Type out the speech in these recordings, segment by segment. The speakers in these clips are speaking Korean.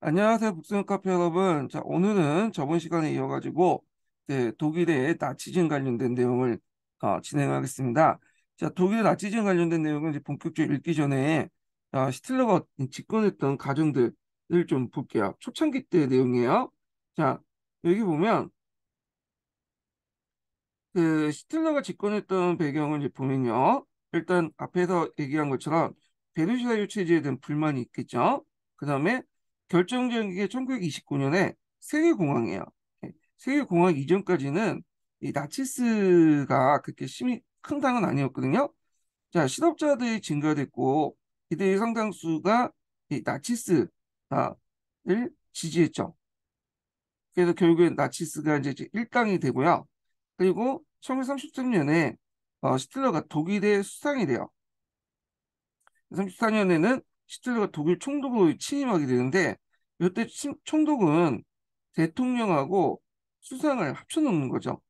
안녕하세요, 북스형 카페 여러분. 자, 오늘은 저번 시간에 이어가지고 독일의 나치즘 관련된 내용을 진행하겠습니다. 자, 독일 나치즘 관련된 내용을 이제 본격적으로 읽기 전에 히틀러가 집권했던 과정들을 좀 볼게요. 초창기 때 내용이에요. 자, 여기 보면 그 히틀러가 집권했던 배경을 이제 보면요. 일단 앞에서 얘기한 것처럼 베르사유 체제에 대한 불만이 있겠죠. 그다음에 결정적인 게 1929년에 세계공황이에요. 세계공황 이전까지는 이 나치스가 그렇게 심히 큰 당은 아니었거든요. 자, 실업자들이 증가됐고 이들의 상당수가 이 나치스를 지지했죠. 그래서 결국엔 나치스가 이제 일당이 되고요. 그리고 1933년에 히틀러가 독일의 수상이 돼요. 34년에는 히틀러가 독일 총독으로 취임하게 되는데 이때 총독은 대통령하고 수상을 합쳐놓는 거죠.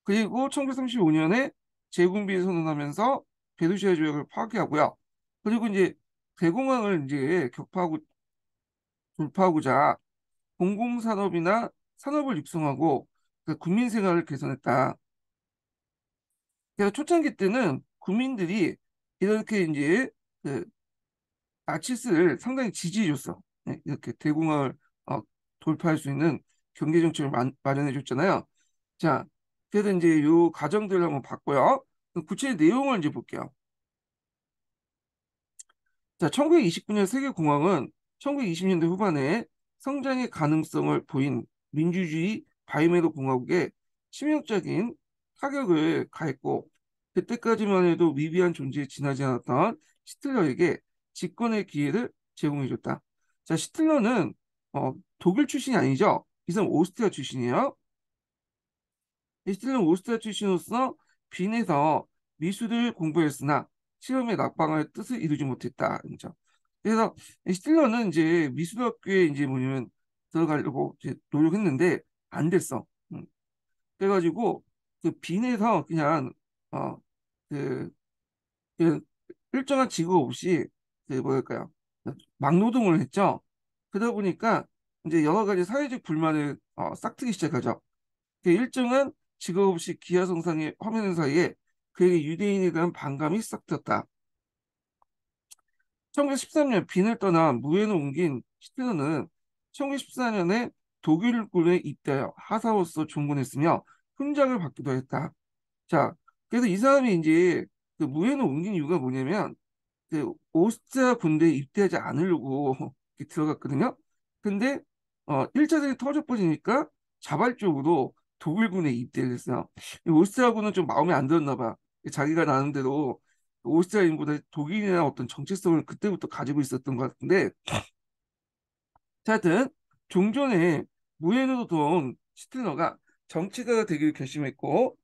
그리고 1935년에 재군비 선언하면서 베르시아 조약을 파기하고요. 그리고 이제 대공황을 이제 격파하고 돌파하고자 공공산업이나 산업을 육성하고 그 국민 생활을 개선했다. 그래서 초창기 때는 국민들이 이렇게 이제 그 나치스를 상당히 지지해줬어. 네, 이렇게 대공황을 어, 돌파할 수 있는 경제 정책을 마련해줬잖아요. 자, 그래서 이제 요 과정들을 한번 봤고요. 구체 내용을 이제 볼게요. 자, 1929년 세계공황은 1920년대 후반에 성장의 가능성을 보인 민주주의 바이메르 공화국에 치명적인 타격을 가했고, 그때까지만 해도 미비한 존재에 지나지 않았던 히틀러에게 집권의 기회를 제공해줬다. 자, 히틀러는 독일 출신이 아니죠. 이 사람 오스트리아 출신이에요. 히틀러는 오스트리아 출신으로서 빈에서 미술을 공부했으나 시험에 낙방할 뜻을 이루지 못했다. 그죠? 그래서 히틀러는 이제 미술학교에 이제 뭐냐면 들어가려고 이제 노력했는데 안 됐어. 그래가지고 그 빈에서 그냥 어그 그 일정한 직업 없이 그 뭐랄까요 막노동을 했죠. 그러다 보니까 이제 여러 가지 사회적 불만을 싹트기 시작하죠. 그 일정한 직업 없이 기하성상의 화면 사이에 그에게 유대인에 대한 반감이 싹 떴다. 1913년 빈을 떠나 무엔을 옮긴 히틀러는 1914년에 독일군에 입대하여 하사로서 종군했으며 훈장을 받기도 했다. 자, 그래서 이 사람이 이제 그 무엔을 옮긴 이유가 뭐냐면 그 오스트리아 군대에 입대하지 않으려고 이렇게 들어갔거든요. 근데 1차 대전이 터져버리니까 자발적으로 독일군에 입대를 했어요. 이 오스트리아군은 좀 마음에 안 들었나 봐. 자기가 나름대로 오스트리아인보다 독일이나 어떤 정체성을 그때부터 가지고 있었던 것 같은데, 자, 하여튼 종전에 무엔으로 들어온 히틀러가 정치가가 되기를 결심했고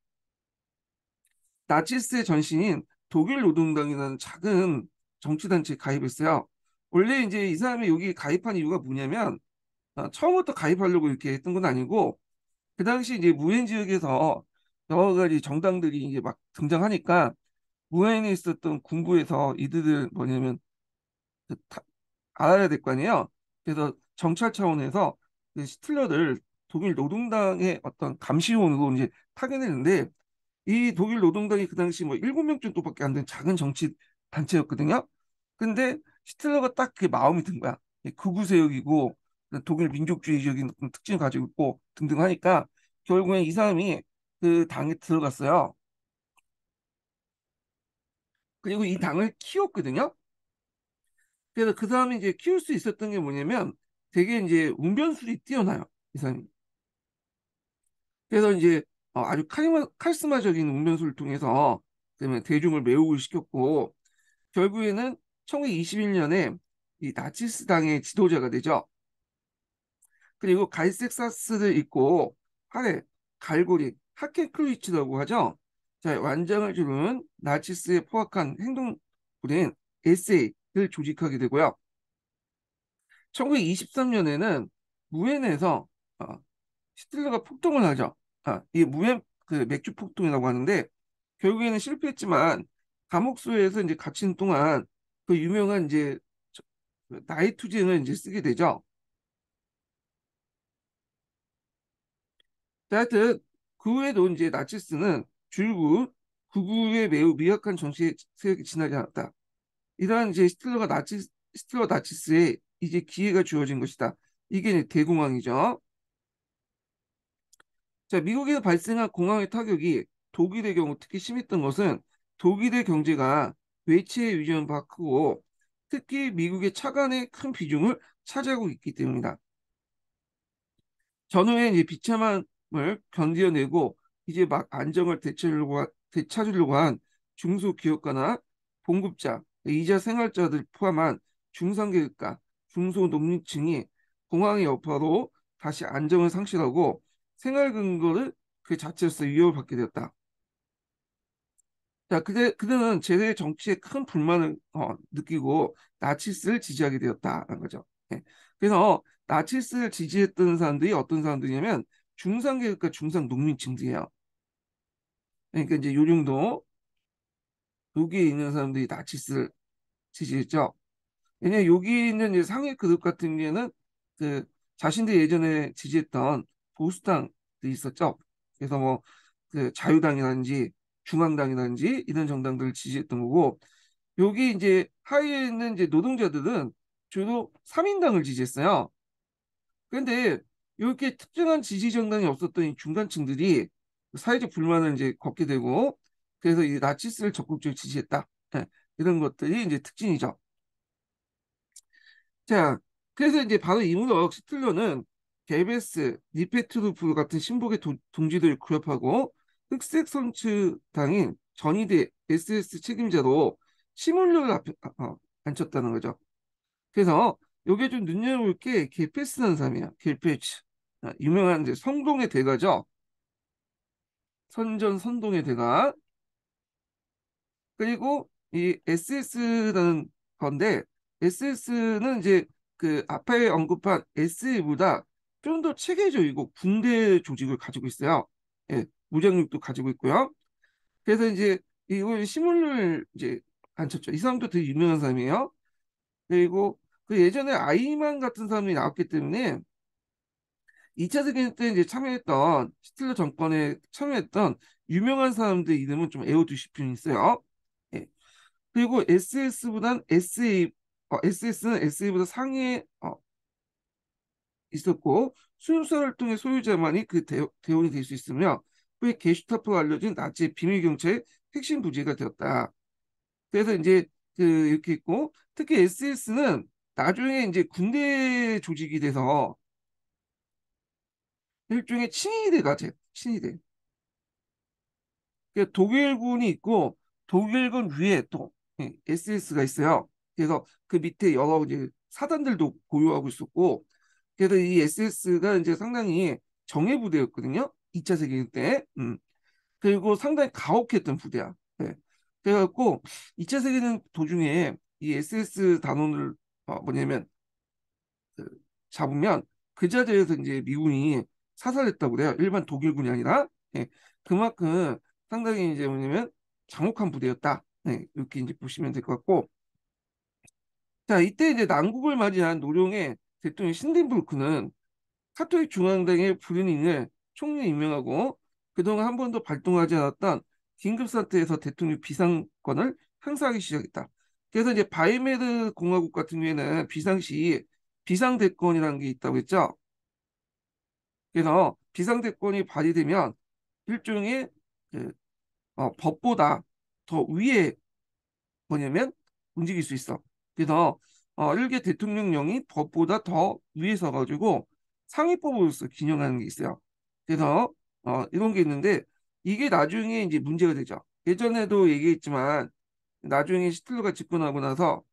나치스의 전신인 독일 노동당이라는 작은 정치단체에 가입했어요. 원래 이제 이 사람이 여기 가입한 이유가 뭐냐면 처음부터 가입하려고 이렇게 했던 건 아니고 그 당시 이제 무엔 지역에서 여러 가지 정당들이 이제 막 등장하니까 무엔에 있었던 군부에서 이들을 뭐냐면 그 알아야 될 거 아니에요. 그래서 정찰 차원에서 그 히틀러를 독일 노동당의 어떤 감시원으로 이제 파견했는데 이 독일 노동당이 그 당시 뭐 7명 정도밖에 안 된 작은 정치 단체였거든요. 근데 히틀러가 딱 그 마음이 든 거야. 극우 세력이고 독일 민족주의적인 어떤 특징을 가지고 있고 등등 하니까 결국엔 이 사람이 그 당에 들어갔어요. 그리고 이 당을 키웠거든요. 그래서 그 사람이 이제 키울 수 있었던 게 뭐냐면 되게 이제 운변술이 뛰어나요. 이 사람이. 그래서 이제 아주 카리스마적인 운변술을 통해서 그다음에 대중을 매혹을 시켰고 결국에는 1921년에 이 나치스 당의 지도자가 되죠. 그리고 갈색 사스를 입고 팔에 갈고리 하켄크루이츠라고 하죠. 자, 완장을 주는 나치스의 포악한 행동부대인 에세이를 조직하게 되고요. 1923년에는 무엔에서 어, 히틀러가 폭동을 하죠. 이 무엔 그 맥주 폭동이라고 하는데 결국에는 실패했지만 감옥소에서 이제 갇힌 동안 그 유명한 이제 그 나이 투쟁을 이제 쓰게 되죠. 자, 하여튼 그 후에도 이제 나치스는 줄곧 극우의 매우 미약한 정치 세력이 지나지 않았다. 이러한 이제 히틀러 나치스의 이제 기회가 주어진 것이다. 이게 이제 대공황이죠. 자, 미국에서 발생한 공황의 타격이 독일의 경우 특히 심했던 것은 독일의 경제가 외채에 의존한 바가 크고 특히 미국의 차관의 큰 비중을 차지하고 있기 때문이다. 전후에 이제 비참함을 견뎌내고 이제 막 안정을 되찾으려고 한 중소기업가나 봉급자, 이자 생활자들 포함한 중산계급과 중소농민층이 공황의 여파로 다시 안정을 상실하고 생활 근거를 그 자체로서 위협을 받게 되었다. 자, 그들은 제대 정치에 큰 불만을 느끼고 나치스를 지지하게 되었다는 거죠. 예. 그래서 나치스를 지지했던 사람들이 어떤 사람들이냐면 중산계급과 중산농민층들이에요. 그러니까 이제 요 정도 여기에 있는 사람들이 나치스를 지지했죠. 왜냐면 여기 있는 이제 상위 그룹 같은 경우에는 그 자신들이 예전에 지지했던 보수당도 있었죠. 그래서 뭐 그 자유당이라든지 중앙당이라든지 이런 정당들을 지지했던 거고 여기 이제 하위에 있는 이제 노동자들은 주로 3인당을 지지했어요. 그런데 이렇게 특정한 지지 정당이 없었던 이 중간층들이 사회적 불만을 이제 걷게 되고 그래서 이 나치스를 적극적으로 지지했다. 예, 이런 것들이 이제 특징이죠. 자, 그래서 이제 바로 이무역 시틀러는 게베스, 니페트루프 같은 신복의 동지들을 구협하고 흑색 선출당인 전위대 SS 책임자로 시몰려를 앉혔다는 거죠. 그래서 요게 좀 눈여겨볼 게 게페스라는 사람이야. 게페츠. 유명한 이제 성동의 대가죠. 선동의 대가. 그리고 이 SS라는 건데 SS는 이제 그 앞에 언급한 SA보다 좀 더 체계적이고 군대 조직을 가지고 있어요. 예, 무장력도 가지고 있고요. 그래서 이제 이걸 시물을 이제 앉혔죠. 이 사람도 되게 유명한 사람이에요. 그리고 그 예전에 아이만 같은 사람이 나왔기 때문에 2차 세계대전 때 이제 참여했던 히틀러 정권에 참여했던 유명한 사람들 이름은 좀 외워두실 필요 있어요. 예. 그리고 SS보단 SA, SS는 SA보다 상위에 있었고 순서를 통해 소유자만이 그 대원이 될 수 있으며 후에 게슈타포가 알려진 나치의 비밀 경찰의 핵심 부지가 되었다. 그래서 이제 그 이렇게 있고 특히 SS는 나중에 이제 군대 조직이 돼서 일종의 친위대가 돼. 친위대. 그 독일군이 있고 독일군 위에 또 SS가 있어요. 그래서 그 밑에 여러 이제 사단들도 보유하고 있었고 그래서 이 SS가 이제 상당히 정예 부대였거든요. 2차 세계대 때. 그리고 상당히 가혹했던 부대야. 네. 그래갖고 2차 세계대전 도중에 이 SS 단원을 뭐냐면 그 잡으면 그 자리에서 이제 미군이 사살했다고 그래요. 일반 독일군이 아니라. 예. 그만큼 상당히 이제 뭐냐면 장혹한 부대였다. 네. 이렇게 이제 보시면 될 것 같고. 자, 이때 이제 난국을 맞이한 노령의 대통령 신덴부르크는 카톨릭 중앙당의 불륜인을 총리에 임명하고 그동안 한 번도 발동하지 않았던 긴급 사태에서 대통령 비상권을 행사하기 시작했다. 그래서 이제 바이메르 공화국 같은 경우에는 비상시 비상대권이라는 게 있다고 했죠. 그래서 비상대권이 발휘되면 일종의 그, 법보다 더 위에 뭐냐면 움직일 수 있어. 그래서 일개 대통령령이 법보다 더 위에 서가지고 상위법으로서 기능하는 게 있어요. 그래서 이런 게 있는데 이게 나중에 이제 문제가 되죠. 예전에도 얘기했지만 나중에 히틀러가 집권하고 나서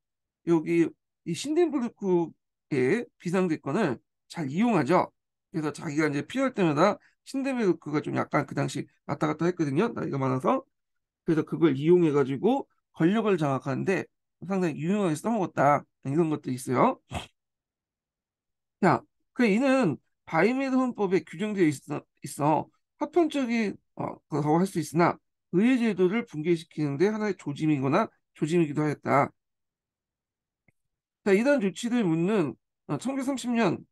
여기 이 신덴부르크의 비상대권을 잘 이용하죠. 그래서 자기가 이제 필요할 때마다 신덴부르크가 좀 약간 그 당시 왔다 갔다 했거든요. 나이가 많아서. 그래서 그걸 이용해가지고 권력을 장악하는데 상당히 유용하게 써먹었다. 이런 것도 있어요. 자, 그 이는 바이메드 헌법에 규정되어 있어 파편적인 거라고 할 수 있으나 의회 제도를 붕괴시키는데 하나의 조짐이거나 조짐이기도 하였다. 자, 이러한 조치를 묻는 1930년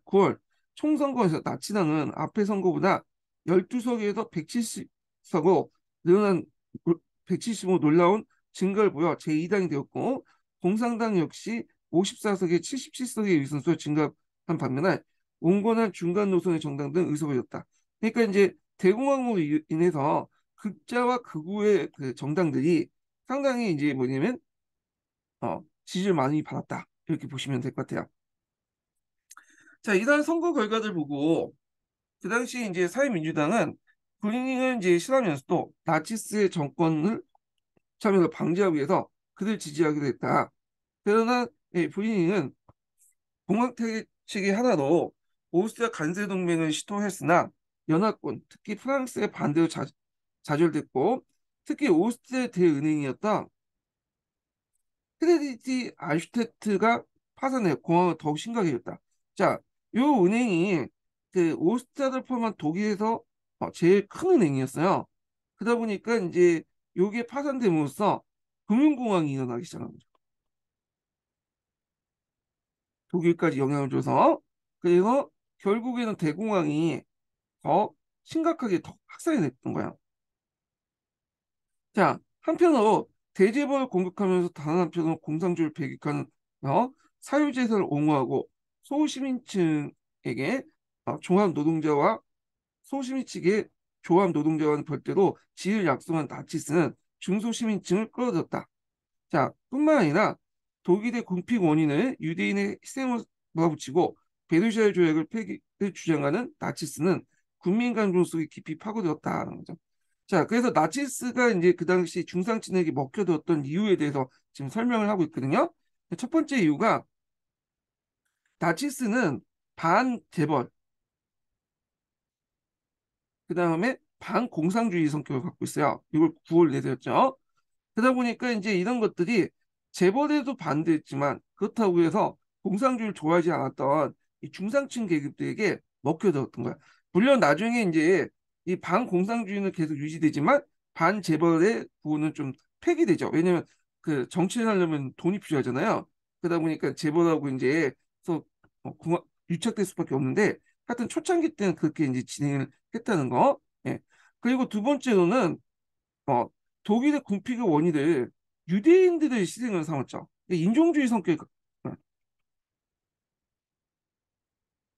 9월 총선거에서 나치당은 앞의 선거보다 12석에서 170석으로 늘어난 175 놀라운 증가를 보여 제2당이 되었고 공산당 역시 54석에 77석의 의선수가 증가한 반면에 온건한 중간 노선의 정당 등 의석을 잃었다. 그러니까 이제 대공황으로 인해서 극자와 극우의 그 정당들이 상당히 이제 뭐냐면 지지를 많이 받았다. 이렇게 보시면 될 것 같아요. 자, 이러한 선거 결과들 보고 그 당시 이제 사회민주당은 브루닝을 이제 싫어하면서도 나치스의 정권을 참여를 방지하기 위해서 그들 지지하기로 했다. 그러나 브루닝은 공황택칙이 하나로 오스트리아 간세 동맹을 시도했으나 연합군, 특히 프랑스의 반대로 좌절됐고 특히 오스트리아 대은행이었던 크레디티 알슈테트가 파산해 공황을 더욱 심각해졌다. 자, 요 은행이 그 오스트리아를 포함한 독일에서 제일 큰 은행이었어요. 그러다 보니까 이제 요게 파산됨으로써 금융공황이 일어나기 시작한 거죠. 독일까지 영향을 줘서 그래서 결국에는 대공황이 더 심각하게 더 확산이 됐던 거야. 자, 한편으로 대재벌을 공격하면서 다른 한편으로 공산주의를 배격하는 사유재산을 옹호하고 소시민층에게 종합노동자와 소시민 측의 조합노동자와는 별도로 지위를 약속한 나치스는 중소시민층을 끌어들였다. 자, 뿐만 아니라 독일의 군픽 원인을 유대인의 희생을 몰아붙이고 베르사유 조약을 폐기를 주장하는 나치스는 국민 감정 속에 깊이 파고들었다는 거죠. 자, 그래서 나치스가 이제 그 당시 중상층에게 먹혀들었던 이유에 대해서 지금 설명을 하고 있거든요. 첫 번째 이유가 나치스는 반재벌, 그 다음에 반공상주의 성격을 갖고 있어요. 이걸 구호를 내세웠죠. 그러다 보니까 이제 이런 것들이 재벌에도 반대했지만 그렇다고 해서 공상주의를 좋아하지 않았던 이 중상층 계급들에게 먹혀들었던 거야. 물론 나중에 이제 이 반공상주의는 계속 유지되지만 반재벌의 구호는 좀 폐기되죠. 왜냐면 그 정치를 하려면 돈이 필요하잖아요. 그러다 보니까 재벌하고 이제 서 유착될 수밖에 없는데 하여튼 초창기 때는 그렇게 이제 진행을 했다는 거. 예. 그리고 두 번째로는 어, 독일의 군픽의 원인을 유대인들의 희생을 삼았죠. 인종주의 성격,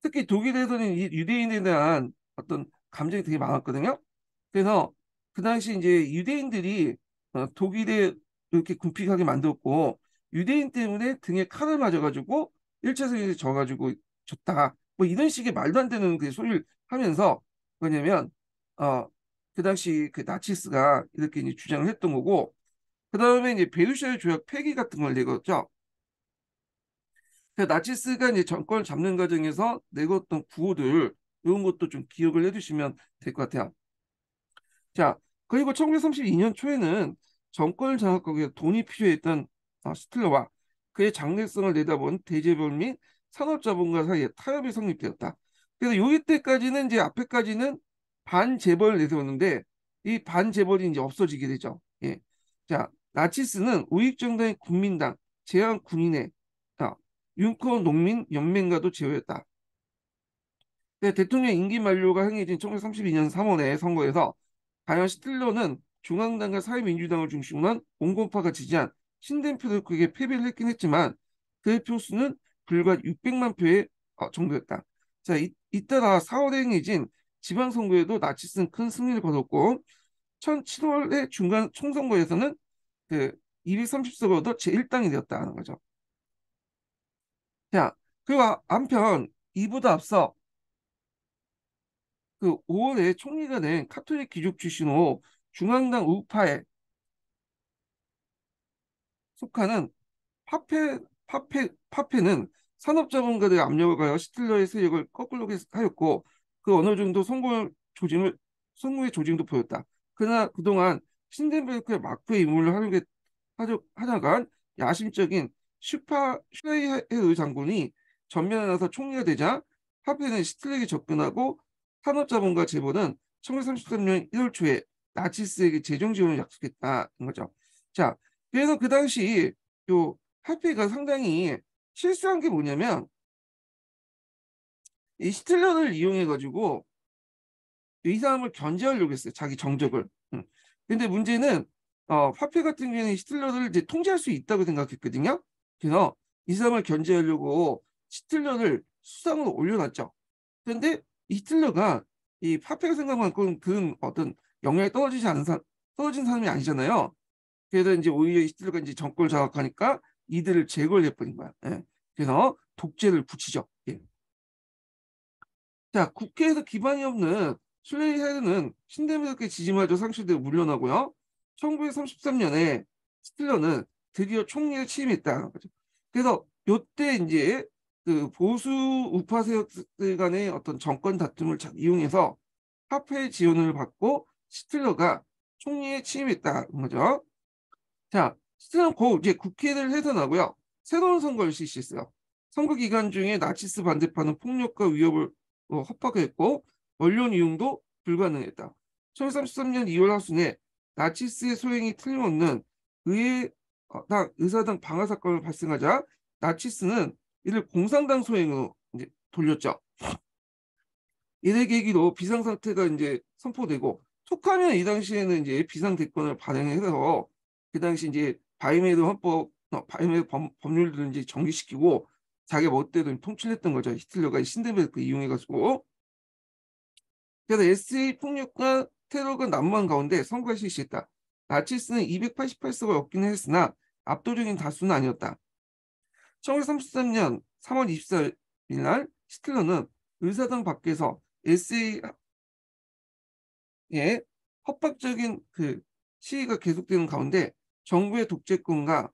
특히 독일에서는 이 유대인에 대한 어떤 감정이 되게 많았거든요. 그래서 그 당시 이제 유대인들이 독일에 이렇게 군픽하게 만들었고 유대인 때문에 등에 칼을 맞아가지고 1차 세계에서 져가지고 졌다. 뭐 이런 식의 말도 안 되는 그 소리를 하면서 뭐냐면 어, 그 당시 그 나치스가 이렇게 이제 주장을 했던 거고 그 다음에 이제 베르사유 조약 폐기 같은 걸 내걸었죠. 그 나치스가 이제 정권을 잡는 과정에서 내걸었던 구호들 이런 것도 좀 기억을 해두시면 될 것 같아요. 자, 그리고 1932년 초에는 정권을 장악하기 위해 돈이 필요했던 스틸러와 그의 장래성을 내다본 대재벌 및 산업자본가 사이에 타협이 성립되었다. 그래서 요이 때까지는 이제 앞에까지는 반재벌을 내세웠는데 이 반재벌이 이제 없어지게 되죠. 예. 자, 나치스는 우익정당의 국민당, 제한군인회, 윤커 농민 연맹과도 제휴했다. 네, 대통령 임기 만료가 행해진 1932년 3월에 선거에서 과연 시틀러는 중앙당과 사회민주당을 중심으로 한 온건파가 지지한 신덴표를 패배를 했긴 했지만 그 표수는 불과 600만 표의 정도였다. 자, 잇따라 4월에 행해진 지방선거에도 나치스는 큰 승리를 거뒀고 17월의 중간 총선거에서는 그 230석을 얻어 제1당이 되었다는 거죠. 자, 그리고 한편 이보다 앞서 그 5월에 총리가 된 카톨릭 귀족 출신으로 중앙당 우파에 속하는 파페는 산업자본가들의 압력을 가해 시틀러의 세력을 거꾸로 하였고 그 어느 정도 성공의 조짐도 보였다. 그러나 그동안 신덴베르크의 마크의 임무를 하려간 야심적인 슈라이헤르 장군이 전면에 나서 총리가 되자 파페는 시틀러에게 접근하고 산업자본가 재벌은 1933년 1월 초에 나치스에게 재정 지원을 약속했다는 거죠. 자, 그래서 그 당시 요 하페가 상당히 실수한 게 뭐냐면 이 히틀러를 이용해 가지고 이 사람을 견제하려고 했어요. 자기 정적을. 근데 문제는 파페 같은 경우에는 히틀러를 이제 통제할 수 있다고 생각했거든요. 그래서 이 사람을 견제하려고 히틀러를 수상으로 올려놨죠. 그런데 히틀러가 이 파페가 생각만큼 그런 어떤 영향이 떨어진 사람이 아니잖아요. 그래서 이제 오히려 히틀러가 이제 정권을 장악하니까 이들을 제거를 해버린 거야. 예. 그래서 독재를 붙이죠. 예. 자, 국회에서 기반이 없는 슐레이하르는 신데메르크의 지지마저 상실되고 물러나고요. 1933년에 히틀러는 드디어 총리를 취임했다는 거죠. 그래서 요때 이제 그 보수 우파 세력들 간의 어떤 정권 다툼을 잘 이용해서 화폐 지원을 받고 히틀러가 총리에 취임했다는 거죠. 자, 히틀러는 곧 이제 국회를 해산하고요. 새로운 선거를 실시했어요. 선거 기간 중에 나치스 반대파는 폭력과 위협을 협박했고 언론 이용도 불가능했다. 1933년 2월 하순에 나치스의 소행이 틀림없는 의사당 방화 사건을 발생하자 나치스는 이를 공산당 소행으로 이제 돌렸죠. 이를 계기로 비상상태가 이제 선포되고 툭하면 이 당시에는 이제 비상대권을 발행해서 그 당시 이제 바이메르 법률들을 이제 정기시키고 자기 멋대로 통치했던 거죠. 히틀러가 신데베르크 이용해가지고. 그래서 SA 폭력과 테러가 난무한 가운데 선거가 실시했다. 나치스는 288석을 얻기는 했으나 압도적인 다수는 아니었다. 1933년 3월 24일 날 히틀러는 의사당 밖에서 SA의 협박적인 그 시위가 계속되는 가운데 정부의 독재권과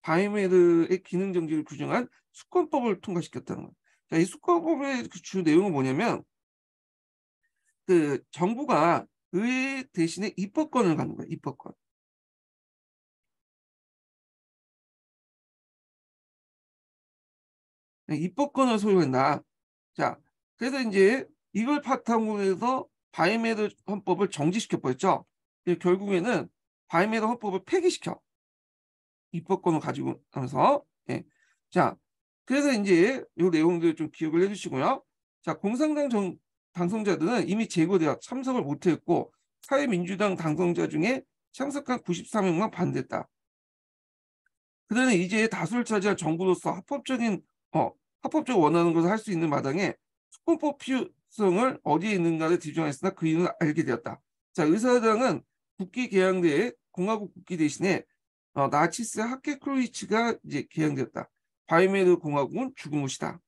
바이메르의 기능 정지를 규정한 수권법을 통과시켰다는 거예요. 자, 이 수권법의 그 주 내용은 뭐냐면 그 정부가 의회 대신에 입법권을 갖는 거예요. 입법권. 입법권을 소유한다. 자, 그래서 이제 이걸 바탕으로 해서 바이메르 헌법을 정지시켜 버렸죠. 결국에는 바이메르 헌법을 폐기시켜. 입법권을 가지고 하면서. 예. 자, 그래서 이제 이 내용들 좀 기억을 해주시고요. 자, 당선자들은 이미 제거되어 참석을 못했고 사회민주당 당선자 중에 참석한 93명만 반대했다. 그들은 이제 다수를 차지할 정부로서 합법적으로 원하는 것을 할 수 있는 마당에 수권법 필요성을 어디에 있는가를 뒤져했으나 그 이유는 알게 되었다. 자, 의사당은 국기 개항대에 공화국 국기 대신에 나치스 하케크로이츠가 이제 개항되었다. 바이메르 공화국은 죽은 것이다.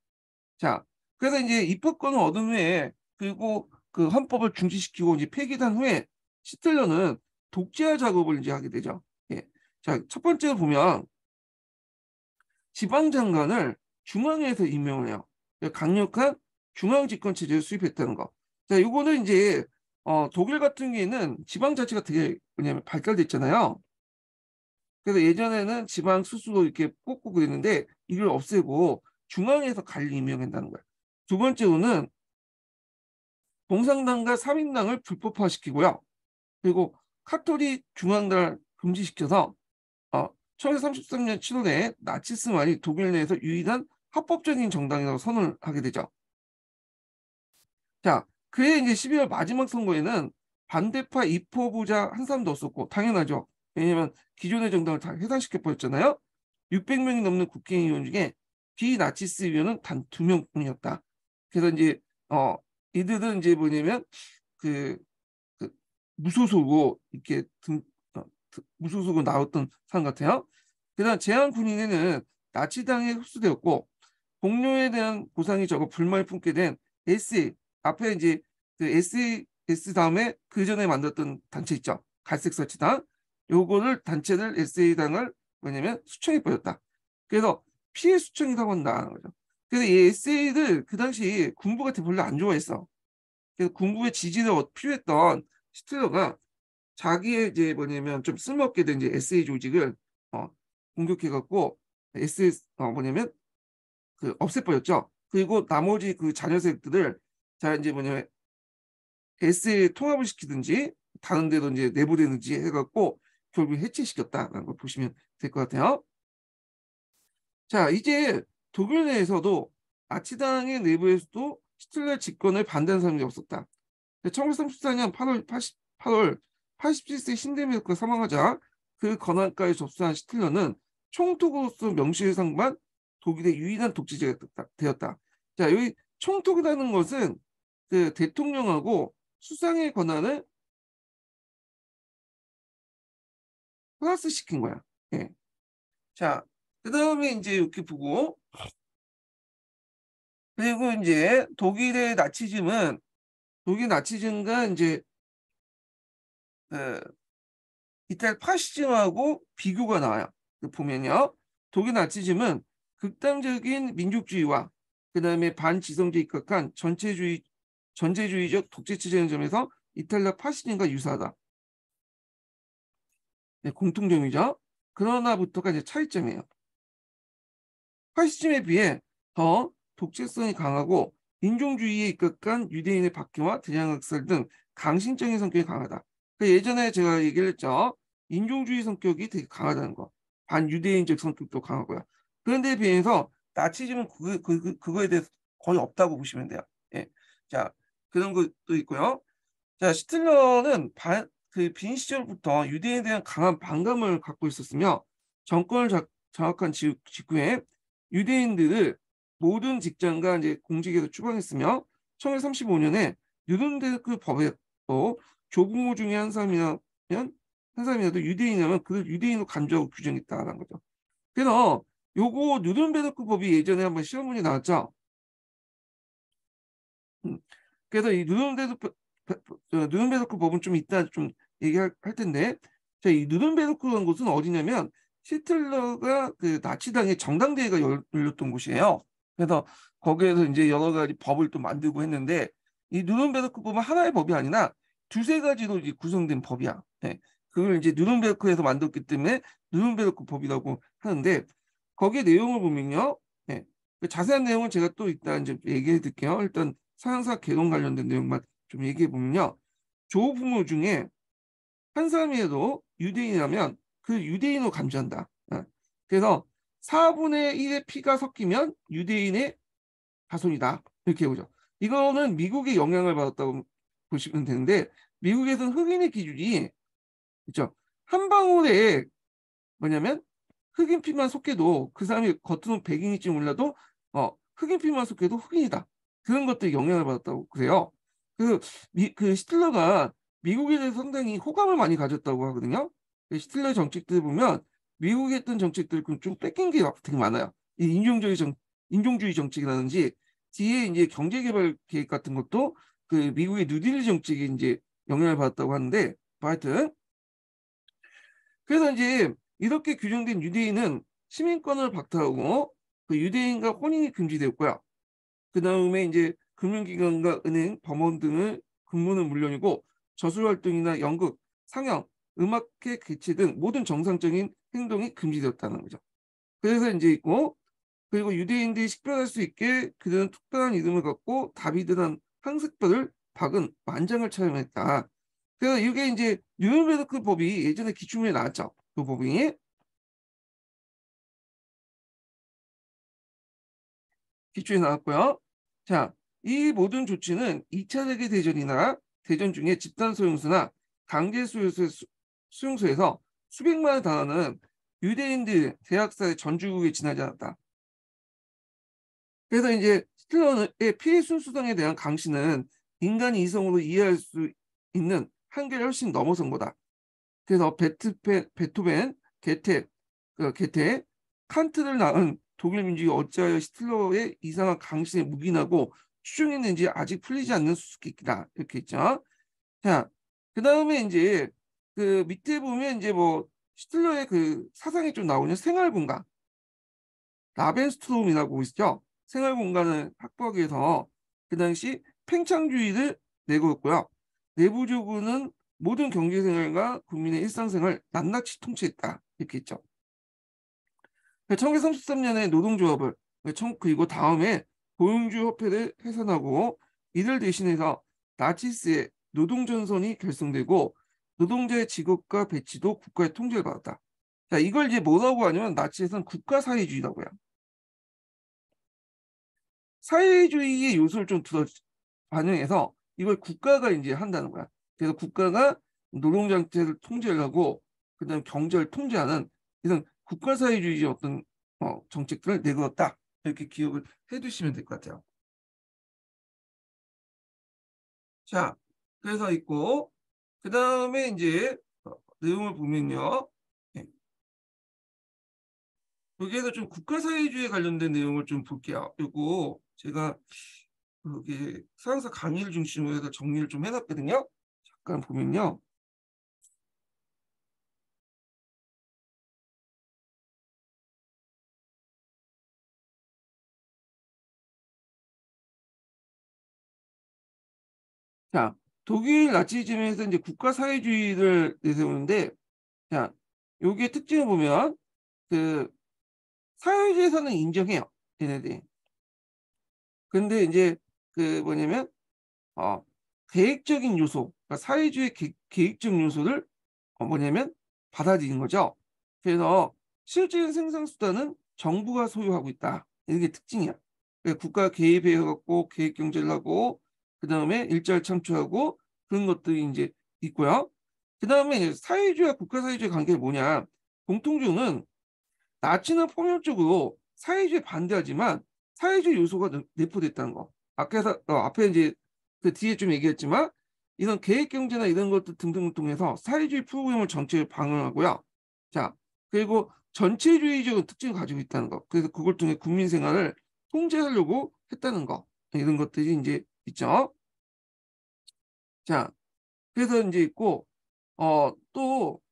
자, 그래서 이제 입법권을 얻은 후에 그리고 그 헌법을 중지시키고 이제 폐기한 후에 히틀러는 독재화 작업을 이제 하게 되죠. 예. 자, 첫 번째로 보면 지방장관을 중앙에서 임명을 해요. 강력한 중앙집권 체제를 수립했다는 거. 자, 이거는 이제 독일 같은 경우에는 지방자치가 되게 왜냐면 발달됐잖아요. 그래서 예전에는 지방 스스로 이렇게 뽑고 그랬는데 이걸 없애고 중앙에서 관리 임명한다는 거예요. 두 번째로는 공산당과 삼인당을 불법화시키고요. 그리고 카톨릭 중앙당을 금지시켜서 1933년 7월에 나치스만이 독일 내에서 유일한 합법적인 정당이라고 선언을 하게 되죠. 자, 그해 이제 12월 마지막 선거에는 반대파 입후 후보자 한 사람도 없었고 당연하죠. 왜냐하면 기존의 정당을 다 해산시켜 버렸잖아요. 600명이 넘는 국회의원 중에 비나치스 의원은 단 2명뿐이었다. 그래서 이제 이들은 이제 뭐냐면 그, 그 무소속으로 이렇게 무소속으로 나왔던 사람 같아요. 그다음 제한 군인에는 나치당에 흡수되었고 공료에 대한 보상이 적어 불만을 품게 된 SA 앞에 이제 그 SAS 다음에 그 전에 만들었던 단체 있죠. 갈색 서치당 요거를 단체를 SA당을 뭐냐면 수청해 버렸다. 그래서 피해 수청이라고 한다는 거죠. 그래서 이 SA를 그 당시 군부한테 별로 안 좋아했어. 그래서 군부의 지지를 필요했던 히틀러가 자기의 이제 뭐냐면 좀 쓸모없게 된 이제 SA 조직을 공격해갖고 SS 뭐냐면 그 없애버렸죠. 그리고 나머지 그 자녀 세력들을 자 이제 뭐냐면 S에 통합을 시키든지 다른 데로 이제 내보내든지 해갖고 결국 해체시켰다라는 걸 보시면 될 것 같아요. 자, 이제 독일 내에서도 나치당의 내부에서도 히틀러 집권을 반대하는 사람이 없었다. 1934년 8월 87세 힌델베르크가 사망하자 그 권한까지 접수한 시틀러는 총독으로서 명실상부 독일의 유일한 독재자가 되었다. 자, 여기 총독이라는 것은 그 대통령하고 수상의 권한을 플러스 시킨 거야. 예. 자, 그 다음에 이제 이렇게 보고, 그리고 이제 독일 나치즘과 이제 이탈 파시즘하고 비교가 나와요. 보면요, 독일 나치즘은 극단적인 민족주의와 그 다음에 반지성주의 입각한 전체주의적 독재체제라는 점에서 이탈리아 파시즘과 유사하다. 네, 공통점이죠. 그러나부터가 이제 차이점이에요. 파시즘에 비해 더 독재성이 강하고 인종주의에 입각한 유대인의 박해와 대량학살 등 강신적인 성격이 강하다. 예전에 제가 얘기를 했죠. 인종주의 성격이 되게 강하다는 거. 반유대인적 성격도 강하고요. 그런데 비해서 나치즘은 그거에 대해서 거의 없다고 보시면 돼요. 예. 자, 그런 것도 있고요. 자, 시틀러는 빈 시절부터 유대인에 대한 강한 반감을 갖고 있었으며 정권을 장악한 직후에 유대인들을 모든 직장과 이제 공직에서 추방했으며 1935년에 뉴른베르크 법에 또 조부모 중에 한 사람이라도 유대인이라면 그를 유대인으로 간주하고 규정했다는 거죠. 그래서 요거 뉴른베르크 법이 예전에 한번 시험 문제 나왔죠. 음. 그래서 이 누른베르크 법은 좀 이따 좀 얘기할 텐데, 자, 이 누른베르크라는 곳은 어디냐면 히틀러가 그 나치당의 정당대회가 열렸던 곳이에요. 그래서 거기에서 이제 여러 가지 법을 또 만들고 했는데, 이 누른베르크 법은 하나의 법이 아니라 두세 가지로 이제 구성된 법이야. 네. 그걸 이제 누른베르크에서 만들었기 때문에 누른베르크 법이라고 하는데, 거기에 내용을 보면요, 네. 그 자세한 내용은 제가 또 이따 이제 얘기해 드릴게요. 일단 서양사 개론 관련된 내용만 좀 얘기해 보면요. 조부모 중에 한 사람이라도 유대인이라면 그 유대인으로 간주한다. 그래서 4분의 1의 피가 섞이면 유대인의 자손이다. 이렇게 보죠. 이거는 미국의 영향을 받았다고 보시면 되는데, 미국에서는 흑인의 기준이 있죠. 한 방울에 뭐냐면 흑인 피만 속해도 그 사람이 겉으로는 백인일지 몰라도 흑인 피만 속해도 흑인이다. 그런 것들이 영향을 받았다고 그래요. 그 시틀러가 미국에 대해서 상당히 호감을 많이 가졌다고 하거든요. 시틀러 정책들 보면 미국에 했던 정책들 좀 뺏긴 게 되게 많아요. 이 인종주의 정책이라든지 뒤에 이제 경제개발 계획 같은 것도 그 미국의 뉴딜 정책이 이제 영향을 받았다고 하는데, 뭐 하여튼 그래서 이제 이렇게 규정된 유대인은 시민권을 박탈하고 그 유대인과 혼인이 금지되었고요. 그 다음에 이제 금융기관과 은행, 범원 등을 근무는 물론이고 저술활동이나 연극, 상영, 음악회 개최 등 모든 정상적인 행동이 금지되었다는 거죠. 그래서 이제 있고, 그리고 유대인들이 식별할 수 있게 그들은 특별한 이름을 갖고 다비드란 황색벌을 박은 만장을 차용했다. 그래서 이게 이제 뉴른베르크 법이 예전에 기출문에 나왔죠. 그 법이 기출에 나왔고요. 자, 이 모든 조치는 2차 세계대전이나 대전 중에 집단 소용소나 강제 수용소에서 수백만을 당하는 유대인들 대학살의 전주국에 지나지 않았다. 그래서 이제 히틀러의 피해 순수성에 대한 강신은 인간이 이성으로 이해할 수 있는 한계를 훨씬 넘어선 거다. 그래서 베토벤, 게테, 칸트를 낳은 독일 민족이 어찌하여 히틀러의 이상한 강신에 묵인하고 추종했는지 아직 풀리지 않는 수수께끼다. 이렇게 있죠. 자, 그 다음에 이제 그 밑에 보면 이제 뭐 히틀러의 그 사상이 좀 나오는 생활공간, 라벤스트롬이라고 있죠. 생활공간을 확보하기 위해서 그 당시 팽창주의를 내걸었고요. 내부적으로는 모든 경제생활과 국민의 일상생활을 낱낱이 통치했다. 이렇게 있죠. 1933년에 노동조합을 그리고 다음에 고용주 협회를 해산하고 이를 대신해서 나치스의 노동전선이 결성되고 노동자의 직업과 배치도 국가의 통제를 받았다. 자, 이걸 이제 뭐라고 하냐면 나치에서는 국가사회주의라고 해요. 사회주의의 요소를 좀 반영해서 이걸 국가가 이제 한다는 거야. 그래서 국가가 노동장치를 통제하고 그다음 경제를 통제하는 이런 국가사회주의 어떤 정책들을 내걸었다. 이렇게 기억을 해두시면 될 것 같아요. 자, 그래서 있고 그 다음에 이제 내용을 보면요. 예, 여기에서 좀 국가사회주의에 관련된 내용을 좀 볼게요. 이거 제가 그게 서양사 강의를 중심으로 해서 정리를 좀 해놨거든요. 잠깐 보면요. 자, 독일 나치즘에서 이제 국가사회주의를 내세우는데, 자, 여기에 특징을 보면, 그, 사회주의에서는 인정해요. 얘네들이. 근데 이제, 그 뭐냐면, 어, 계획적인 요소, 그러니까 사회주의 계획적 요소를 뭐냐면, 받아들이는 거죠. 그래서 실질적인 생산수단은 정부가 소유하고 있다. 이게 특징이야. 그러니까 국가 개입해갖고 계획 경제를 하고, 그 다음에 일자를 창출하고, 그런 것들이 이제 있고요. 그 다음에 사회주의와 국가사회주의 관계가 뭐냐. 공통점은 나치는 폭력적으로 사회주의에 반대하지만 사회주의 요소가 내포됐다는 거. 앞에 이제 그 뒤에 좀 얘기했지만 이런 계획 경제나 이런 것들 등등을 통해서 사회주의 프로그램을 정책을 방영하고요. 자, 그리고 전체주의적인 특징을 가지고 있다는 거. 그래서 그걸 통해 국민 생활을 통제하려고 했다는 거. 이런 것들이 이제 있죠. 자, 그래서 이제 있고, 또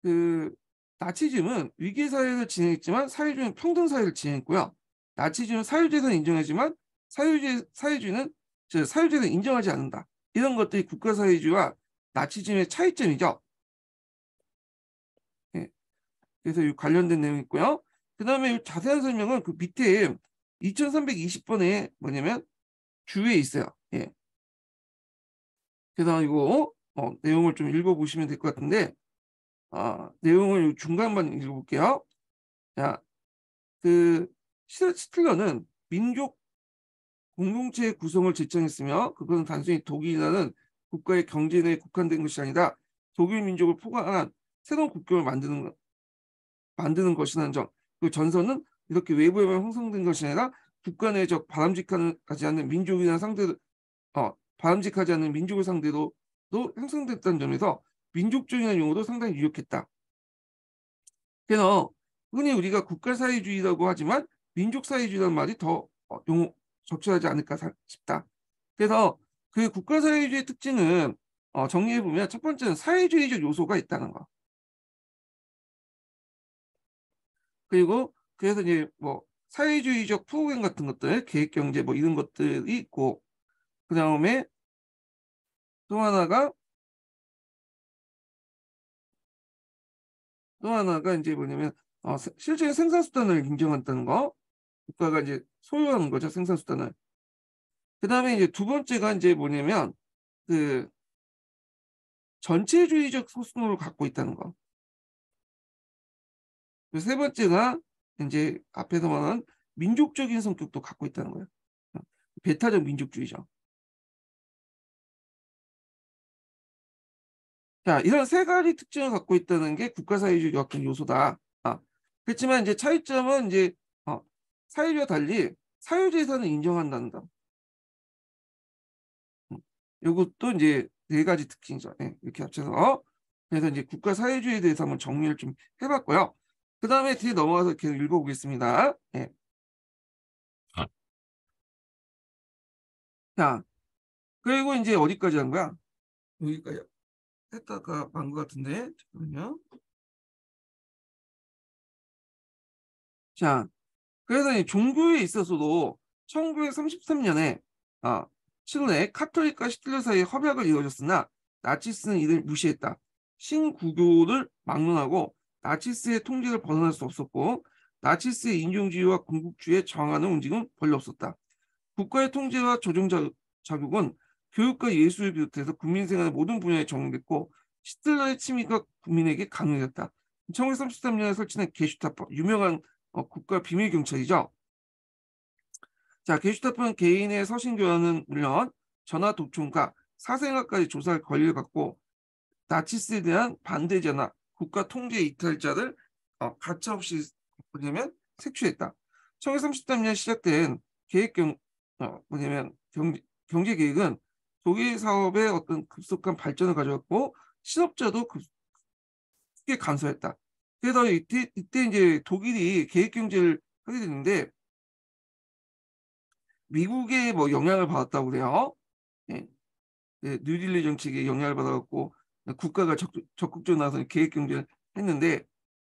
그 나치즘은 위계 사회를 진행했지만 사회주의는 평등 사회를 진행했고요. 나치즘은 사회주의는 인정하지만 사회주의는 사회주의는 인정하지 않는다. 이런 것들이 국가 사회주의와 나치즘의 차이점이죠. 예, 그래서 이 관련된 내용이 있고요. 그 다음에 자세한 설명은 그 밑에 2320번에 뭐냐면 주에 있어요. 예. 그래서 이거 내용을 좀 읽어보시면 될 것 같은데 내용을 중간만 읽어볼게요. 자, 그 시틀러는 민족 공동체의 구성을 제청했으며 그것은 단순히 독일이라는 국가의 경제 내에 국한된 것이 아니라 독일 민족을 포괄한 새로운 국경을 만드는 것이라는 점. 그 전선은 이렇게 외부에만 형성된 것이 아니라 국가 내적 바람직하지 않는 민족이나 상대로 바람직하지 않는 민족을 상대로도 형성됐다는 점에서 민족주의라는 용어도 상당히 유력했다. 그래서 흔히 우리가 국가사회주의라고 하지만 민족사회주의라는 말이 더 적절하지 않을까 싶다. 그래서 그 국가사회주의의 특징은 정리해보면 첫 번째는 사회주의적 요소가 있다는 거. 그리고 그래서 이제 뭐 사회주의적 프로그램 같은 것들, 계획경제 뭐 이런 것들이 있고 그 다음에 또 하나가 이제 뭐냐면 실제 생산수단을 인정한다는 거. 국가가 이제 소유하는 거죠, 생산수단을. 그 다음에 이제 두 번째가 이제 뭐냐면 그 전체주의적 소신을 갖고 있다는 거. 그리고 세 번째가 이제 앞에서 말한 민족적인 성격도 갖고 있다는 거예요. 배타적 민족주의죠. 자, 이런 세 가지 특징을 갖고 있다는 게 국가사회주의 어떤 요소다. 그렇지만 이제 차이점은 이제 사회주의와 달리 사유재산을 인정한다는 점. 이것도 이제 네 가지 특징이죠. 예, 이렇게 합쳐서 그래서 이제 국가 사회주의에 대해서 한번 정리를 좀 해봤고요. 그 다음에 뒤에 넘어가서 계속 읽어보겠습니다. 예. 자, 그리고 이제 어디까지 한 거야? 여기까지 했다가 만 것 같은데 잠깐만요. 자, 그래서 이 종교에 있어서도 1933년에 칠레 카톨릭과 시틀러 사이에 협약을 이루어졌으나 나치스는 이를 무시했다. 신구교를 막론하고 나치스의 통제를 벗어날 수 없었고 나치스의 인종주의와 군국주의에 저항하는 움직임은 별로 없었다. 국가의 통제와 조정 자격은 교육과 예술을 비롯해서 국민 생활의 모든 분야에 적용됐고 시틀러의 취미가 국민에게 강요됐다. 1933년에 설치된 게슈타포, 유명한 국가 비밀 경찰이죠. 자, 게슈타프는 개인의 서신교환은 물론 전화 독촉과 사생활까지 조사할 권리를 갖고 나치스에 대한 반대자나 국가 통제 이탈자를 가차없이 뭐냐면 색출했다. 1933년 시작된 계획 뭐냐면 경제 계획은 독일 사업의 어떤 급속한 발전을 가져왔고 실업자도 크게 감소했다. 그래서 이때 이제 독일이 계획 경제를 하게 됐는데 미국의 뭐 영향을 받았다고 그래요. 예, 뉴딜리 정책에 영향을 받아갖고 국가가 적극적으로 나서 계획 경제를 했는데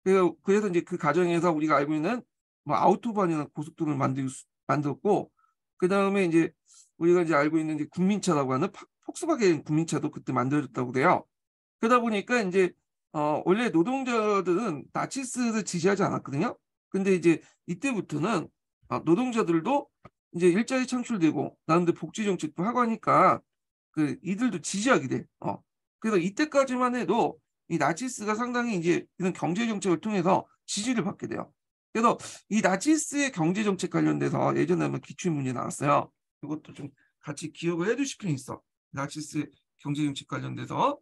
그래서 이제 그 과정에서 우리가 알고 있는 뭐 아우토반이나 고속도로를 만들었고 그 다음에 이제 우리가 이제 알고 있는 이제 국민차라고 하는 폭스바겐 국민차도 그때 만들어졌다고 그래요. 그러다 보니까 이제 원래 노동자들은 나치스를 지지하지 않았거든요. 근데 이제 이때부터는 노동자들도 이제 일자리 창출되고 나름대로 복지 정책도 하고 하니까 그 이들도 지지하게 돼. 그래서 이때까지만 해도 이 나치스가 상당히 이제 이런 경제 정책을 통해서 지지를 받게 돼요. 그래서 이 나치스의 경제 정책 관련돼서 예전에 한번 기출 문제 나왔어요. 이것도 좀 같이 기억을 해두실 필요 있어. 나치스 경제 정책 관련돼서.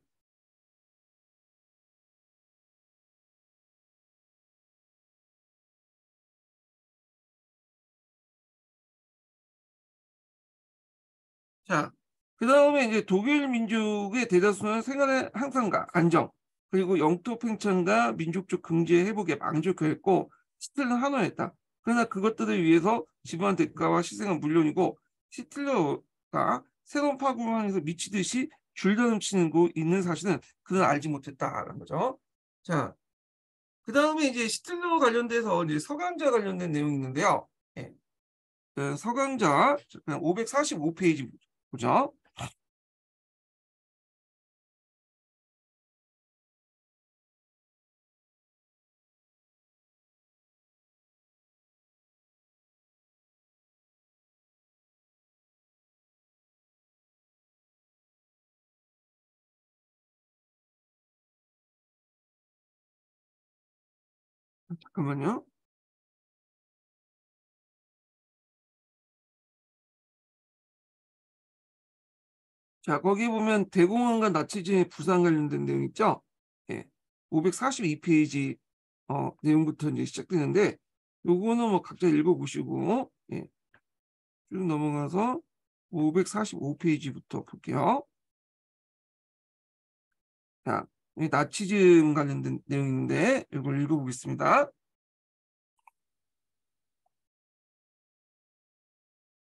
자, 그 다음에 이제 독일 민족의 대다수는 생활의 향상과 안정, 그리고 영토 팽창과 민족적 경제 회복에 만족했고, 히틀러는 한화였다. 그러나 그것들을 위해서 지불한 대가와 희생은 물론이고, 히틀러가 새로운 파국을 향해서 미치듯이 줄다름치고 있는 사실은 그는 알지 못했다라는 거죠. 자, 그 다음에 이제 히틀러 관련돼서 이제 서강자 관련된 내용이 있는데요. 예, 그 서강자 545페이지 보죠. 잠깐만요. 자, 거기 보면 대공황과 나치즘의 부상 관련된 내용 있죠? 예. 542페이지 내용부터 이제 시작되는데 요거는 뭐 각자 읽어보시고 예. 쭉 넘어가서 545페이지부터 볼게요. 자, 이 나치즘 관련된 내용인데 이걸 읽어보겠습니다.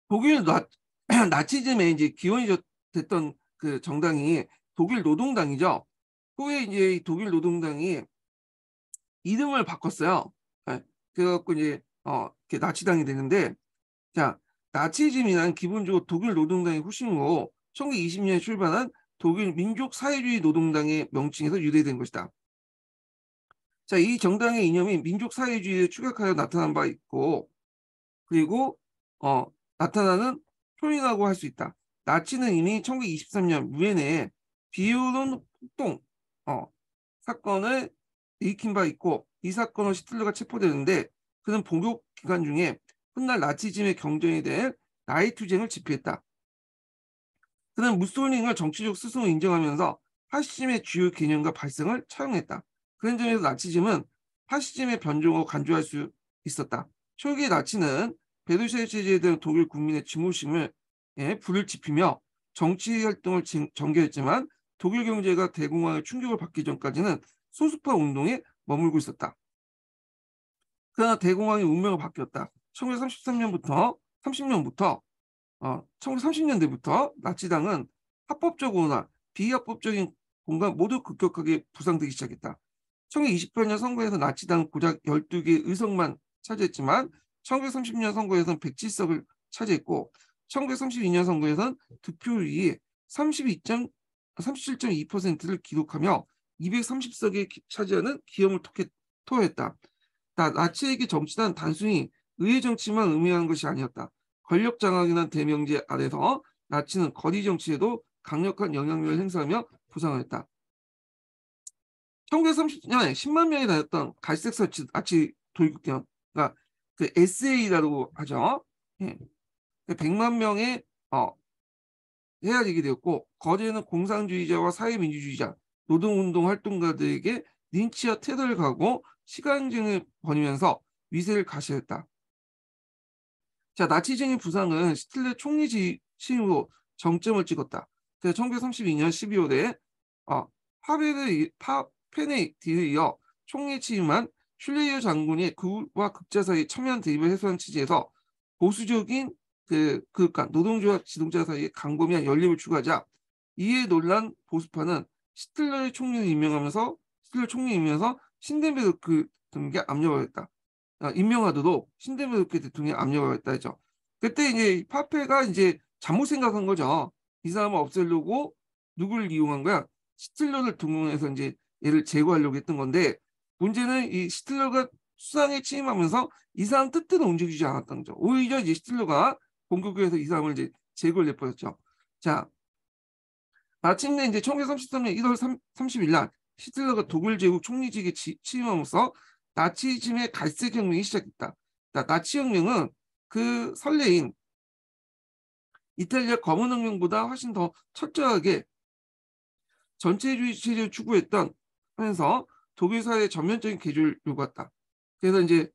독일 나치즘의 이제 기원이 됐던 그 정당이 독일 노동당이죠. 후에 이제 이 독일 노동당이 이름을 바꿨어요. 예, 그래갖고 이제 이렇게 나치당이 되는데 자 나치즘이란 기본적으로 독일 노동당의 후신으로 1920년에 출발한 독일 민족사회주의 노동당의 명칭에서 유래된 것이다. 자, 이 정당의 이념이 민족사회주의에 추격하여 나타난 바 있고 그리고 어, 나타나는 표현이라고 할 수 있다. 나치는 이미 1923년 무엔에 비오론 폭동 사건을 일으킨 바 있고 이 사건으로 히틀러가 체포되는데 그는 복역 기간 중에 훗날 나치즘의 경쟁에 대해 나이투쟁을 집회했다. 그는 무솔리니를 정치적 스승으로 인정하면서 파시즘의 주요 개념과 발상을 차용했다. 그런 점에서 나치즘은 파시즘의 변종으로 간주할 수 있었다. 초기 나치는 베르사유 체제에 대한 독일 국민의 증오심을 불을 지피며 정치 활동을 전개했지만 독일 경제가 대공황의 충격을 받기 전까지는 소수파 운동에 머물고 있었다. 그러나 대공황의 운명을 바뀌었다. 1933년부터 30년부터 1930년대부터 나치당은 합법적으로나 비합법적인 공간 모두 급격하게 부상되기 시작했다. 1928년 선거에서 나치당은 고작 12개 의석만 차지했지만 1930년 선거에서는 107석을 차지했고 1932년 선거에서는 득표율이 37.2%를 기록하며 230석에 차지하는 기염을 토했다. 나치에게 정치란 단순히 의회 정치만 의미하는 것이 아니었다. 권력 장악이나 대명제 아래서 나치는 거리 정치에도 강력한 영향력을 행사하며 부상을 했다. 1930년에 10만 명이 다녔던 갈색 서치 나치 도입국경, 그러니까 그 SA라고 하죠. 예. 100만 명의 헤아리게 되었고 거제는 공산주의자와 사회민주주의자, 노동운동 활동가들에게 린치와 테러를 가고 시간쟁을 벌이면서 위세를 가시했다. 자, 나치즘의 부상은 히틀러 총리 취임으로 정점을 찍었다. 그래서 1932년 12월에 파페네디에 이어 총리 취임한 슐레이어 장군이 그와 극자 사이 첨예한 대립을 해소한 취지에서 보수적인 그러니까 노동조합 지도자 사이의 강범위한 연립을 추구하자 이에 놀란 보수파는 히틀러의 총리를 임명하면서 신덴베르크 등에게 압력을 했다. 임명하도록 신데베르크 대통령이 압력을 했다 했죠. 그때 이제 파페가 이제 잘못 생각한 거죠. 이 사람을 없애려고 누구를 이용한 거야? 히틀러를 동원해서 이제 얘를 제거하려고 했던 건데 문제는 이 히틀러가 수상에 취임하면서 이 사람 뜻대로 움직이지 않았던 거죠. 오히려 이제 히틀러가 공격을 해서 이 사람을 이제 제거를 해버렸죠. 자, 마침내 이제 1933년 1월 30일 날 히틀러가 독일 제국 총리직에 취임함으로써 나치즘의 갈색 혁명이 시작됐다. 나치 혁명은 그 선례인 이탈리아 검은 혁명보다 훨씬 더 철저하게 전체주의 체제를 추구했던 하면서 독일 사회의 전면적인 개조를 요구했다. 그래서 이제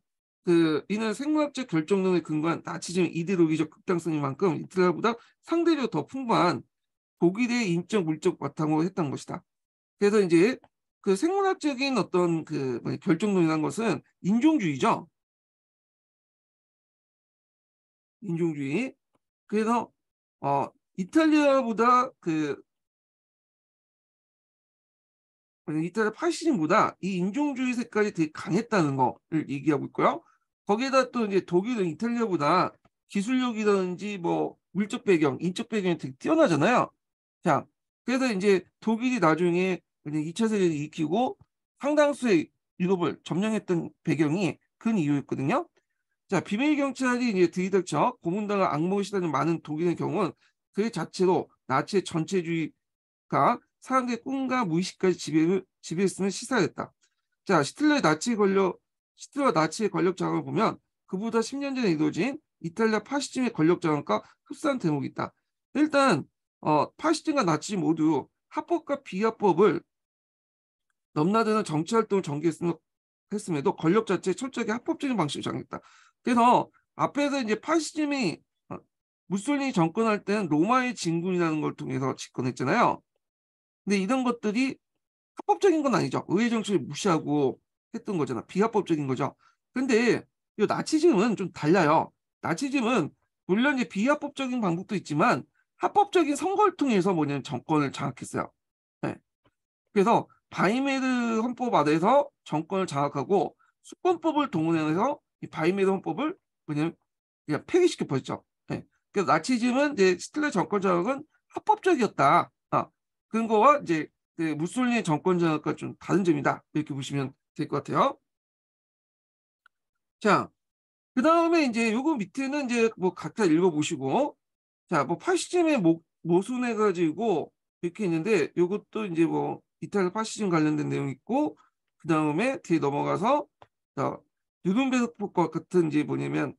이는 생물학적 결정론에 근거한 나치즘의 이데올로기적 극단성인 만큼 이탈리아보다 상대적으로 더 풍부한 독일의 인적 물적 바탕으로 했던 것이다. 그래서 이제 그 생물학적인 어떤 결정론이라는 것은 인종주의죠. 인종주의. 그래서 이탈리아보다 이탈리아 파시즘보다 이 인종주의 색깔이 되게 강했다는 거를 얘기하고 있고요. 거기에다 또 이제 독일은 이탈리아보다 기술력이라든지 뭐 물적 배경, 인적 배경이 되게 뛰어나잖아요. 자, 그래서 이제 독일이 나중에 2차 세계를 일으키고 상당수의 유럽을 점령했던 배경이 그 이유였거든요. 자, 비밀 경찰이 이제 들이닥쳐 고문당을 악몽을 시다는 많은 독일의 경우는 그 자체로 나치의 전체주의가 사람들의 꿈과 무의식까지 지배했음을 시사했다. 자, 히틀러 나치의 권력 장악을 보면 그보다 10년 전에 이루어진 이탈리아 파시즘의 권력 장악과 흡사한 대목이 있다. 일단 파시즘과 나치 모두 합법과 비합법을 넘나드는 정치 활동을 전개했음에도 권력 자체에 철저하게 합법적인 방식을 정했다. 그래서 앞에서 이제 파시즘이 무솔리니 정권할 때는 로마의 진군이라는 걸 통해서 집권했잖아요. 근데 이런 것들이 합법적인 건 아니죠. 의회 정치를 무시하고 했던 거잖아. 비합법적인 거죠. 근데 이 나치즘은 좀 달라요. 나치즘은 물론 이제 비합법적인 방법도 있지만 합법적인 선거를 통해서 뭐냐면 정권을 장악했어요. 네. 그래서 바이메르 헌법 아래에서 정권을 장악하고 수권법을 동원해서 이 바이메르 헌법을 뭐냐면 그냥 폐기시켜 버렸죠. 네. 그래서 나치즘은 이제 히틀러 정권 장악은 합법적이었다. 그런 거와 이제 무솔리니 정권 장악과 좀 다른 점이다. 이렇게 보시면 될 것 같아요. 자, 그 다음에 이제 요거 밑에는 이제 뭐 각자 읽어보시고, 자, 뭐 파시즘의 모순해가지고 이렇게 있는데 요것도 이제 뭐 이탈리아 파시즘 관련된 내용이 있고, 그 다음에 뒤에 넘어가서 자, 뉴른베르크법 같은 이제 뭐냐면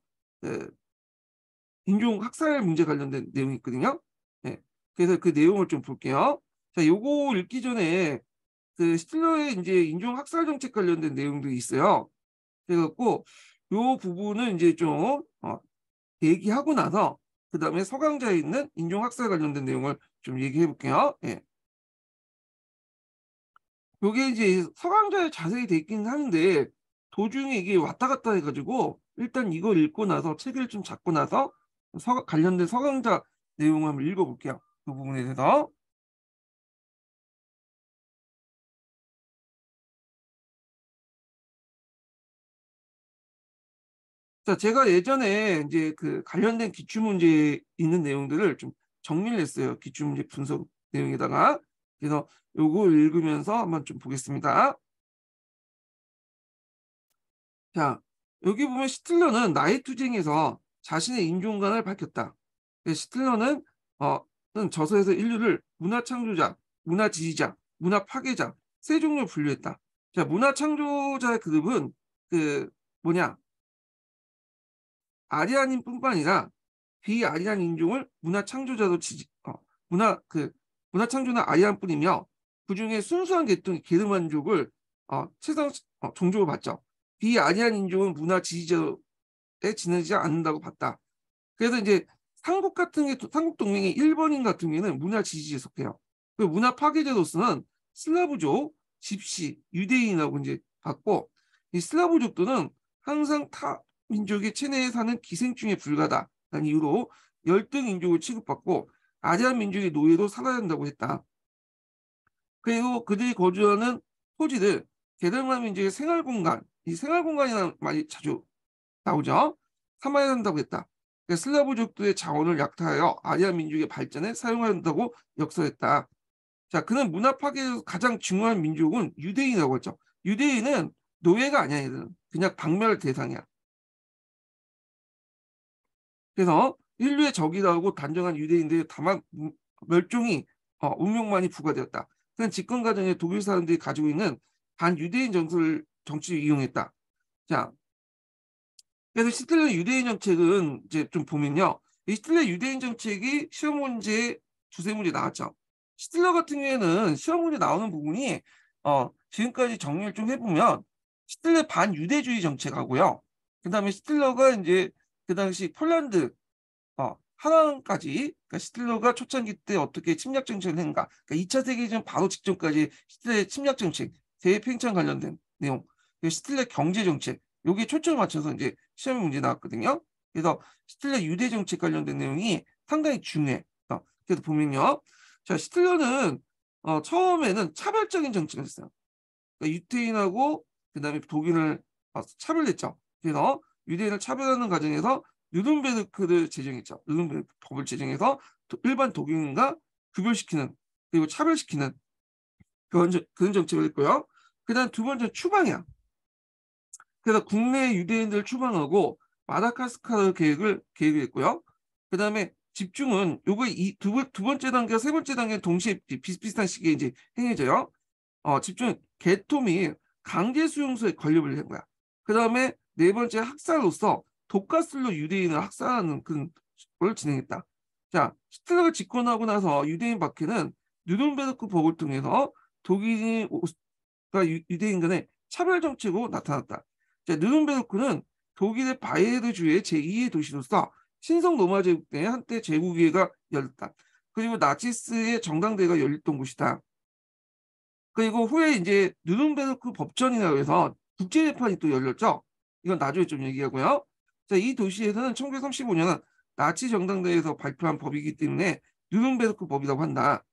인종 학살 문제 관련된 내용이 있거든요. 네. 그래서 그 내용을 좀 볼게요. 자, 요거 읽기 전에 히틀러의 이제 인종 학살 정책 관련된 내용도 있어요. 그래갖고 요 부분은 이제 좀 얘기하고 나서 그 다음에 서강자에 있는 인종 학살 관련된 내용을 좀 얘기해 볼게요. 예. 요게 이제 서강자에 자세히 돼 있긴 하는데 도중에 이게 왔다 갔다 해가지고 일단 이걸 읽고 나서 책을 좀 잡고 나서 관련된 서강자 내용을 한번 읽어볼게요. 그 부분에 대해서. 자, 제가 예전에 이제 관련된 기출문제 있는 내용들을 좀 정리를 했어요. 기출문제 분석 내용에다가. 그래서 요거 읽으면서 한번 좀 보겠습니다. 자, 여기 보면 시틀러는 나이투쟁에서 자신의 인종관을 밝혔다. 시틀러는 저서에서 인류를 문화 창조자, 문화 지지자, 문화 파괴자 세 종류로 분류했다. 자, 문화 창조자의 그룹은 뭐냐 아리아인뿐만 아니라 비아리안 인종을 문화 창조자로 문화 창조나 아리안뿐이며 그중에 순수한 계통의 게르만족을 최상 종족을 봤죠. 비아리안 인종은 문화 지지자에 지내지 않는다고 봤다. 그래서 이제 삼국 동맹의 일본인 같은 경우에는 문화 지지에 속해요. 그 문화 파괴자로서는 슬라브족, 집시, 유대인이라고 이제 봤고, 이 슬라브족들은 항상 타 민족의 체내에 사는 기생충에 불과하다는 이유로 열등 인종을 취급받고 아리안 민족의 노예로 살아야 한다고 했다. 그리고 그들이 거주하는 토지를 게르만 민족의 생활 공간, 이 생활 공간이라는 말이 자주 나오죠. 삼아야 한다고 했다. 그러니까 슬라브족들의 자원을 약탈하여 아리아 민족의 발전에 사용해야 한다고 역설했다. 자, 그는 문화 파괴에서 가장 중요한 민족은 유대인이라고 했죠. 유대인은 노예가 아니야, 얘들은. 그냥 박멸 대상이야. 그래서 인류의 적이라고 단정한 유대인들의 다만 멸종이 운명만이 부과되었다. 그는 집권 과정에 독일 사람들이 가지고 있는 반유대인 정서를 정치에 이용했다. 자, 그래서 히틀러 유대인 정책은 이제 좀 보면요. 이 히틀러 유대인 정책이 시험 문제에 두세 문제 나왔죠. 히틀러 같은 경우에는 시험 문제 나오는 부분이 지금까지 정리를 좀 해보면 히틀러 반유대주의 정책하고요. 그다음에 히틀러가 이제 그 당시 폴란드 하나까지 그러니까 히틀러가 초창기 때 어떻게 침략 정책을 했는가. 그러니까 2차 세계대전 바로 직전까지 히틀러의 침략 정책, 대팽창 관련된 내용, 히틀러 경제 정책, 여기에 초점을 맞춰서 이제 시험 문제 나왔거든요. 그래서 히틀러 유대 정책 관련된 내용이 상당히 중요해. 그래서 보면요. 자, 히틀러는 처음에는 차별적인 정책을 했어요. 그러니까 유태인하고 그다음에 독일을 차별했죠. 그래서 유대인을 차별하는 과정에서 누른베르크를 제정했죠. 누른베르크 법을 제정해서 일반 독일인과 구별시키는 그리고 차별시키는 그런 정책을 했고요. 그다음 두 번째 추방이야. 그래서 국내 유대인들을 추방하고 마다가스카르 계획을 했고요. 그다음에 집중은 요거 두 번째 단계와 세 번째 단계 동시에 비슷비슷한 시기에 이제 행해져요. 집중 개토 및 강제 수용소에 권력을 한 거야. 그다음에 네 번째 학살로서 독가스로 유대인을 학살하는 그걸 진행했다. 자, 히틀러가 집권하고 나서 유대인 박해는 누른베르크 법을 통해서 독일인과 유대인 간의 차별 정책으로 나타났다. 자, 누른베르크는 독일의 바이에르주의 제2의 도시로서 신성 로마 제국 때 한때 제국회가 열렸다. 그리고 나치스의 정당대회가 열렸던 곳이다. 그리고 후에 이제 누른베르크 법전이라고 해서 국제재판이 또 열렸죠. 이건 나중에 좀 얘기하고요. 자, 이 도시에서는 1935년은 나치 정당대회에서 발표한 법이기 때문에 누른베르크 법이라고 한다.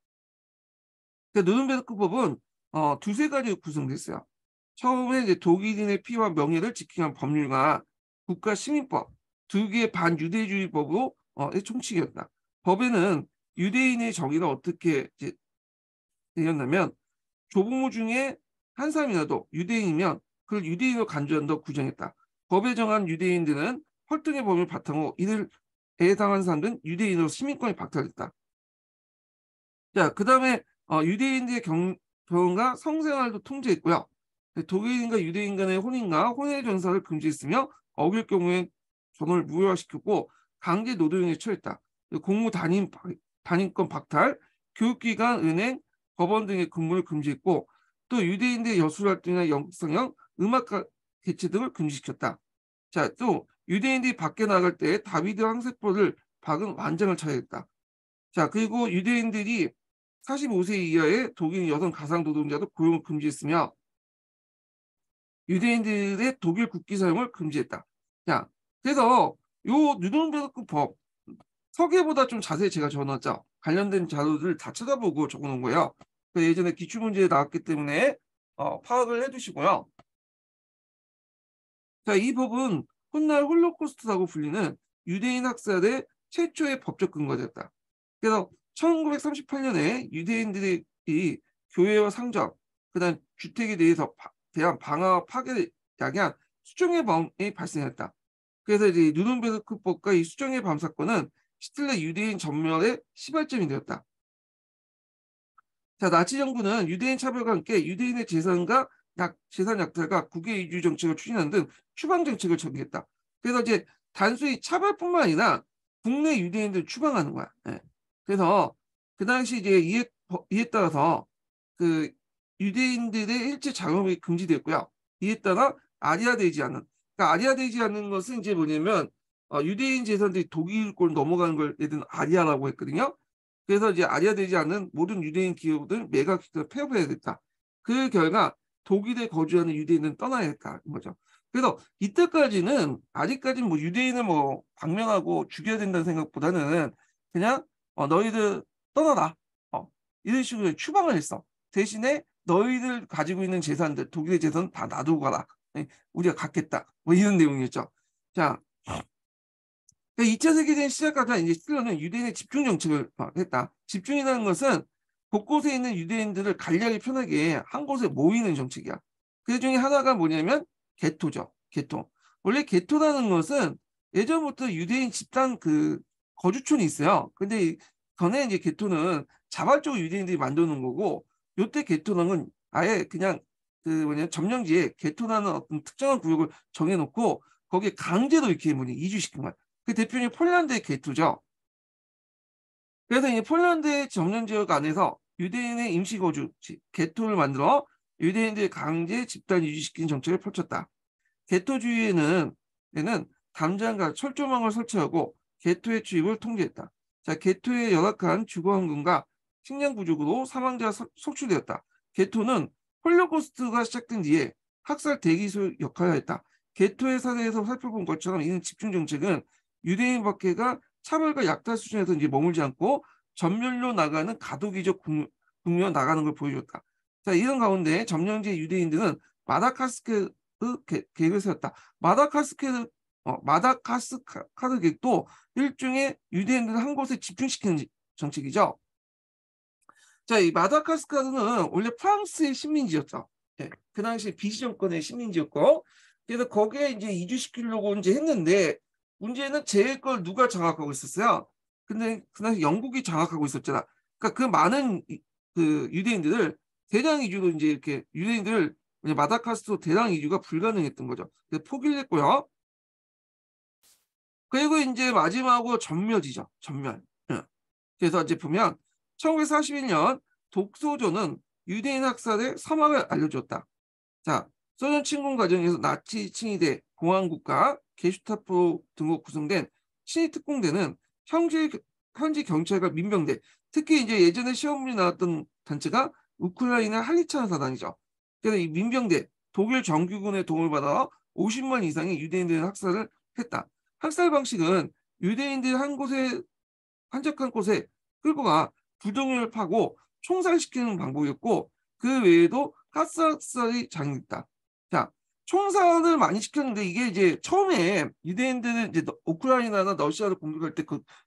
누른베르크 법은 두세 가지로 구성됐어요. 처음에 이제 독일인의 피와 명예를 지키는 법률과 국가 시민법 두 개의 반유대주의 법으로 총칙이었다. 법에는 유대인의 정의를 어떻게 이제 내렸냐면 조부모 중에 한 사람이라도 유대인이면 그를 유대인으로 간주한다고 규정했다. 법에 정한 유대인들은 헐등의 법을 바탕으로 이를 해당한 사람들은 유대인으로 시민권이 박탈됐다. 자, 그 다음에 유대인들의 결혼과 성생활도 통제했고요. 독일인과 유대인 간의 혼인과 혼외 전사를 금지했으며 어길 경우에 전원을 무효화시켰고 강제 노동에 처했다. 공무 단임권 박탈, 교육기관, 은행, 법원 등의 근무를 금지했고 또 유대인들의 예술활동이나 영성형, 음악 개최 등을 금지시켰다. 자, 또 유대인들이 밖에 나갈 때 다비드 항세포를 박은 완장을 차야했다. 자, 그리고 유대인들이 45세 이하의 독일 여성 가상 노동자도 고용을 금지했으며 유대인들의 독일 국기 사용을 금지했다. 자, 그래서 요 누른베르크 법 서계보다 좀 자세히 제가 적어놨죠. 관련된 자료를 다 찾아보고 적어놓은 거예요. 예전에 기출문제에 나왔기 때문에 파악을 해두시고요. 자, 이 법은 훗날 홀로코스트라고 불리는 유대인 학살의 최초의 법적 근거였다. 그래서 1938년에 유대인들이 교회와 상점, 그다음 주택에 대한 방화 파괴를 야기한 수정의 범이 발생했다. 그래서 이제 누른베르크법과 이 수정의 밤 사건은 히틀러 유대인 전멸의 시발점이 되었다. 자, 나치 정부는 유대인 차별과 함께 유대인의 재산 약탈과 국외 이주 정책을 추진하는 등 추방 정책을 적용했다. 그래서 이제 단순히 차별뿐만 아니라 국내 유대인들 추방하는 거야. 예. 그래서 그 당시 이제 이에 따라서 그 유대인들의 일제 자금이 금지됐고요. 이에 따라 아리아되지 않은, 그러니까 아리아되지 않는 것은 이제 뭐냐면 유대인 재산들이 독일권 넘어가는 걸 예를 들면 아리아라고 했거든요. 그래서 이제 아리아되지 않는 모든 유대인 기업들 매각시켜 폐업해야겠다. 그 결과 독일에 거주하는 유대인은 떠나야겠다는 거죠. 그래서 이때까지는 아직까지는 뭐 유대인을 뭐 방명하고 죽여야 된다는 생각보다는 그냥 너희들 떠나라. 어, 이런 식으로 추방을 했어. 대신에 너희들 가지고 있는 재산들, 독일의 재산 다 놔두고 가라. 네, 우리가 갖겠다. 뭐 이런 내용이었죠. 자, 2차 세계대전 시작하자 이제 히틀러는 유대인의 집중 정책을 했다. 집중이라는 것은 곳곳에 있는 유대인들을 간략히 편하게 한 곳에 모이는 정책이야. 그 중에 하나가 뭐냐면 게토죠. 게토. 원래 게토라는 것은 예전부터 유대인 집단 그 거주촌이 있어요. 근데 전에 이제 게토는 자발적으로 유대인들이 만드는 거고, 요때 게토는 아예 그냥 그 뭐냐 점령지에 게토라는 어떤 특정한 구역을 정해놓고 거기에 강제로 이렇게 뭐냐 이주시킨 거야. 그 대표적인 폴란드의 게토죠. 그래서 이 폴란드의 점령 지역 안에서 유대인의 임시거주지 게토를 만들어 유대인들 강제 집단 이주시킨 정책을 펼쳤다. 게토 주위에는 담장과 철조망을 설치하고 게토의 출입을 통제했다. 자, 게토의 열악한 주거 환경과 식량 부족으로 사망자가 속출되었다. 게토는 홀로코스트가 시작된 뒤에 학살 대기소 역할을 했다. 게토의 사례에서 살펴본 것처럼 이는 집중 정책은 유대인 박해가 차별과 약탈 수준에서 이제 머물지 않고 전멸로 나가는 가도기적 국면으로 나가는 걸 보여줬다. 자, 이런 가운데 점령지 유대인들은 마다카스카르 계획을 세웠다. 마다카스카르 계획도 일종의 유대인들을 한 곳에 집중시키는 정책이죠. 자, 이 마다카스카르는 원래 프랑스의 식민지였죠. 예, 그 당시 비시 정권의 식민지였고, 그래서 거기에 이제 이주시키려고 이제 했는데, 문제는 제 걸 누가 장악하고 있었어요? 근데 그 당시 영국이 장악하고 있었잖아. 그러니까 그 많은 그 유대인들을 대량 이주로 이제 이렇게 유대인들을 마다카스카르 대량 이주가 불가능했던 거죠. 그래서 포기를 했고요. 그리고 이제 마지막으로 전멸이죠. 전멸. 예. 그래서 이제 보면 1941년 독소조는 유대인 학살의 사막을 알려줬다. 자, 소련 침공 과정에서 나치 칭의대, 공화국가, 게슈타포 등으로 구성된 친위 특공대는 현지 경찰과 민병대, 특히 이제 예전에 시험 문제 나왔던 단체가 우크라이나 할리찬 사단이죠. 그래서 이 민병대, 독일 정규군의 도움을 받아 50만 이상의 유대인들의 학살을 했다. 학살 방식은 유대인들 한 곳에 한적한 곳에 끌고 가 부동을 파고 총살시키는 방법이었고, 그 외에도 가스학살이 장했다. 자, 총살을 많이 시켰는데 이게 이제 처음에 유대인들은 이제 우크라이나나 러시아를 공격할 때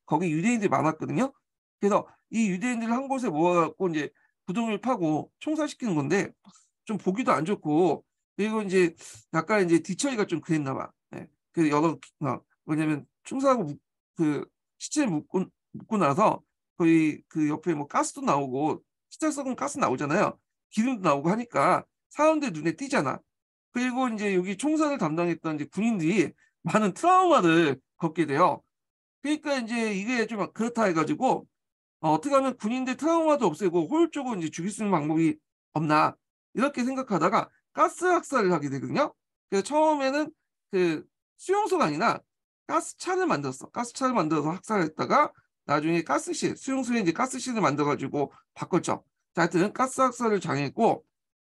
거기 유대인들이 많았거든요. 그래서 이 유대인들을 한 곳에 모아갖고 이제 부동을 파고 총살시키는 건데 좀 보기도 안 좋고, 그리고 이제 약간 이제 뒤처리가 좀 그랬나 봐. 네. 그 여러 뭐냐면 총살하고 그 시체를 묻고 나서 거의 그 옆에 뭐 가스도 나오고 시찰 썩은 가스 나오잖아요. 기름도 나오고 하니까 사람들 눈에 띄잖아. 그리고 이제 여기 총살을 담당했던 이제 군인들이 많은 트라우마를 겪게 돼요. 그러니까 이제 이게 좀 그렇다 해가지고 어떻게 하면 군인들 트라우마도 없애고 효율적으로 이제 죽일 수 있는 방법이 없나 이렇게 생각하다가 가스 학살을 하게 되거든요. 그래서 처음에는 그 수용소가 아니라 가스차를 만들었어. 가스차를 만들어서 학살했다가 나중에 가스실, 수용소에 이제 가스실을 만들어가지고 바꿨죠. 자, 하여튼 가스 학살을 장했고,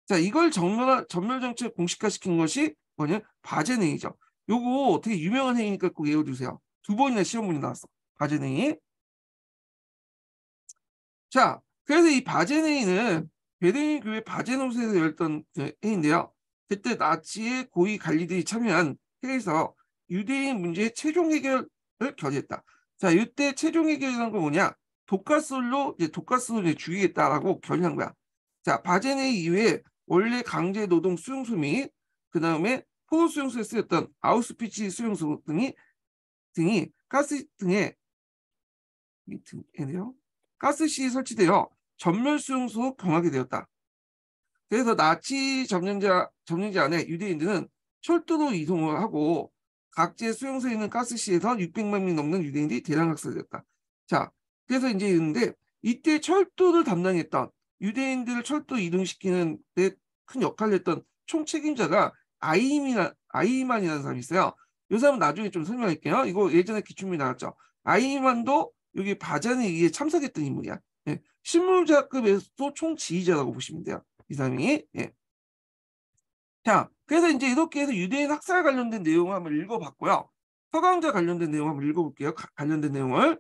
자, 이걸 전멸 정책 공식화시킨 것이 뭐냐? 바제네이죠. 요거 되게 유명한 행위니까 꼭 외워두세요. 두 번이나 시험 문제 나왔어. 바제네이. 자, 그래서 이 바제네이는 베르린 교회 바제노스에서 열렸던 그 회의인데요. 그때 나치의 고위 관리들이 참여한 회의에서 유대인 문제의 최종 해결을 결의했다. 자, 이때 최종 해결이라는 건 뭐냐? 독가스로 이제 죽이겠다라고 결의한 거야. 자, 바제네이 이외에 원래 강제 노동 수용소 및 그 다음에 포로 수용소에 쓰였던 아우스피치 수용소 등이 가스 등에 가스실이 설치되어 전멸 수용소 경하게 되었다. 그래서 나치 점령지 안에 유대인들은 철도로 이동을 하고 각지의 수용소에 있는 가스시에서 600만 명 넘는 유대인들이 대량 학살됐다. 자, 그래서 이제 있는데 이때 철도를 담당했던 유대인들을 철도 이동시키는 데 큰 역할을 했던 총책임자가 아이만이라는 사람이 있어요. 이 사람은 나중에 좀 설명할게요. 이거 예전에 기출문제 나왔죠. 아이만도 여기 바잔에 의해 참석했던 인물이야. 예. 실무자급에서도 총지휘자라고 보시면 돼요. 이 사람이. 예. 자, 그래서 이제 이렇게 해서 유대인 학살 관련된 내용을 한번 읽어봤고요. 서강자 관련된 내용 한번 읽어볼게요. 관련된 내용을.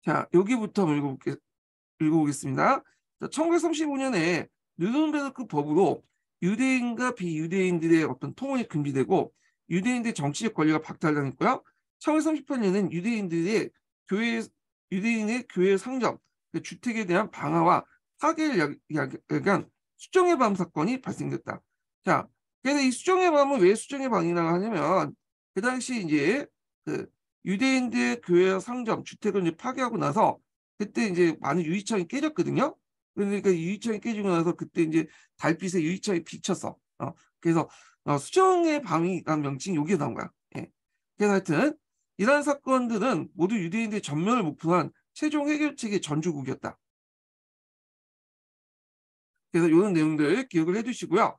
자, 여기부터 한번 읽어보겠습니다. 1935년에 누른베르크 법으로 유대인과 비유대인들의 어떤 통혼이 금지되고 유대인들의 정치적 권리가 박탈당했고요. 1938년에는 유대인의 교회 상점, 주택에 대한 방화와 파괴를 야기한 수정의 밤 사건이 발생됐다. 자, 그래서 이 수정의 밤은 왜 수정의 밤이라고 하냐면 그 당시 이제 그 유대인들의 교회 상점, 주택을 이제 파괴하고 나서 그때 이제 많은 유리창이 깨졌거든요. 그러니까 유리창이 깨지고 나서 그때 이제 달빛에 유리창이 비쳤어. 그래서 수정의 밤이라는 명칭이 여기에 나온 거야. 예. 그래서 하여튼 이러한 사건들은 모두 유대인들의 전면을 목표로 한 최종 해결책의 전주국이었다. 그래서 이런 내용들 기억을 해두시고요.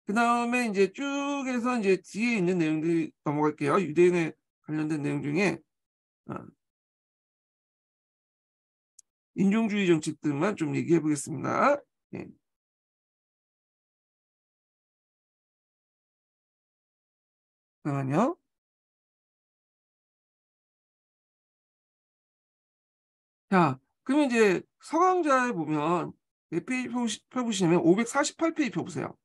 그 다음에 이제 쭉 해서 이제 뒤에 있는 내용들 넘어갈게요. 유대인에 관련된 내용 중에 어, 인종주의 정책들만 좀 얘기해 보겠습니다. 예. 잠깐만요. 자, 그러면 이제 서강자에 보면 몇 페이지 펴보시면 548페이지 펴보세요.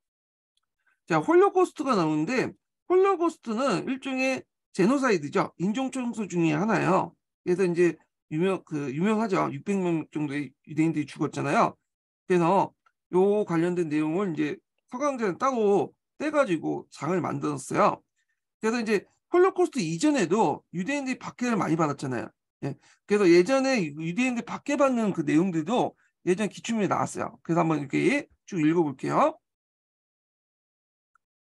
자, 홀로코스트가 나오는데 홀로코스트는 일종의 제노사이드죠. 인종청소 중에 하나예요. 그래서 이제 유명하죠. 600명 정도의 유대인들이 죽었잖아요. 그래서 요 관련된 내용을 이제 서강자는 따로 떼가지고 장을 만들었어요. 그래서 이제 홀로코스트 이전에도 유대인들이 박해를 많이 받았잖아요. 예. 그래서 예전에 유대인들 박해받는 그 내용들도 예전 기출문에 나왔어요. 그래서 한번 이렇게 쭉 읽어볼게요.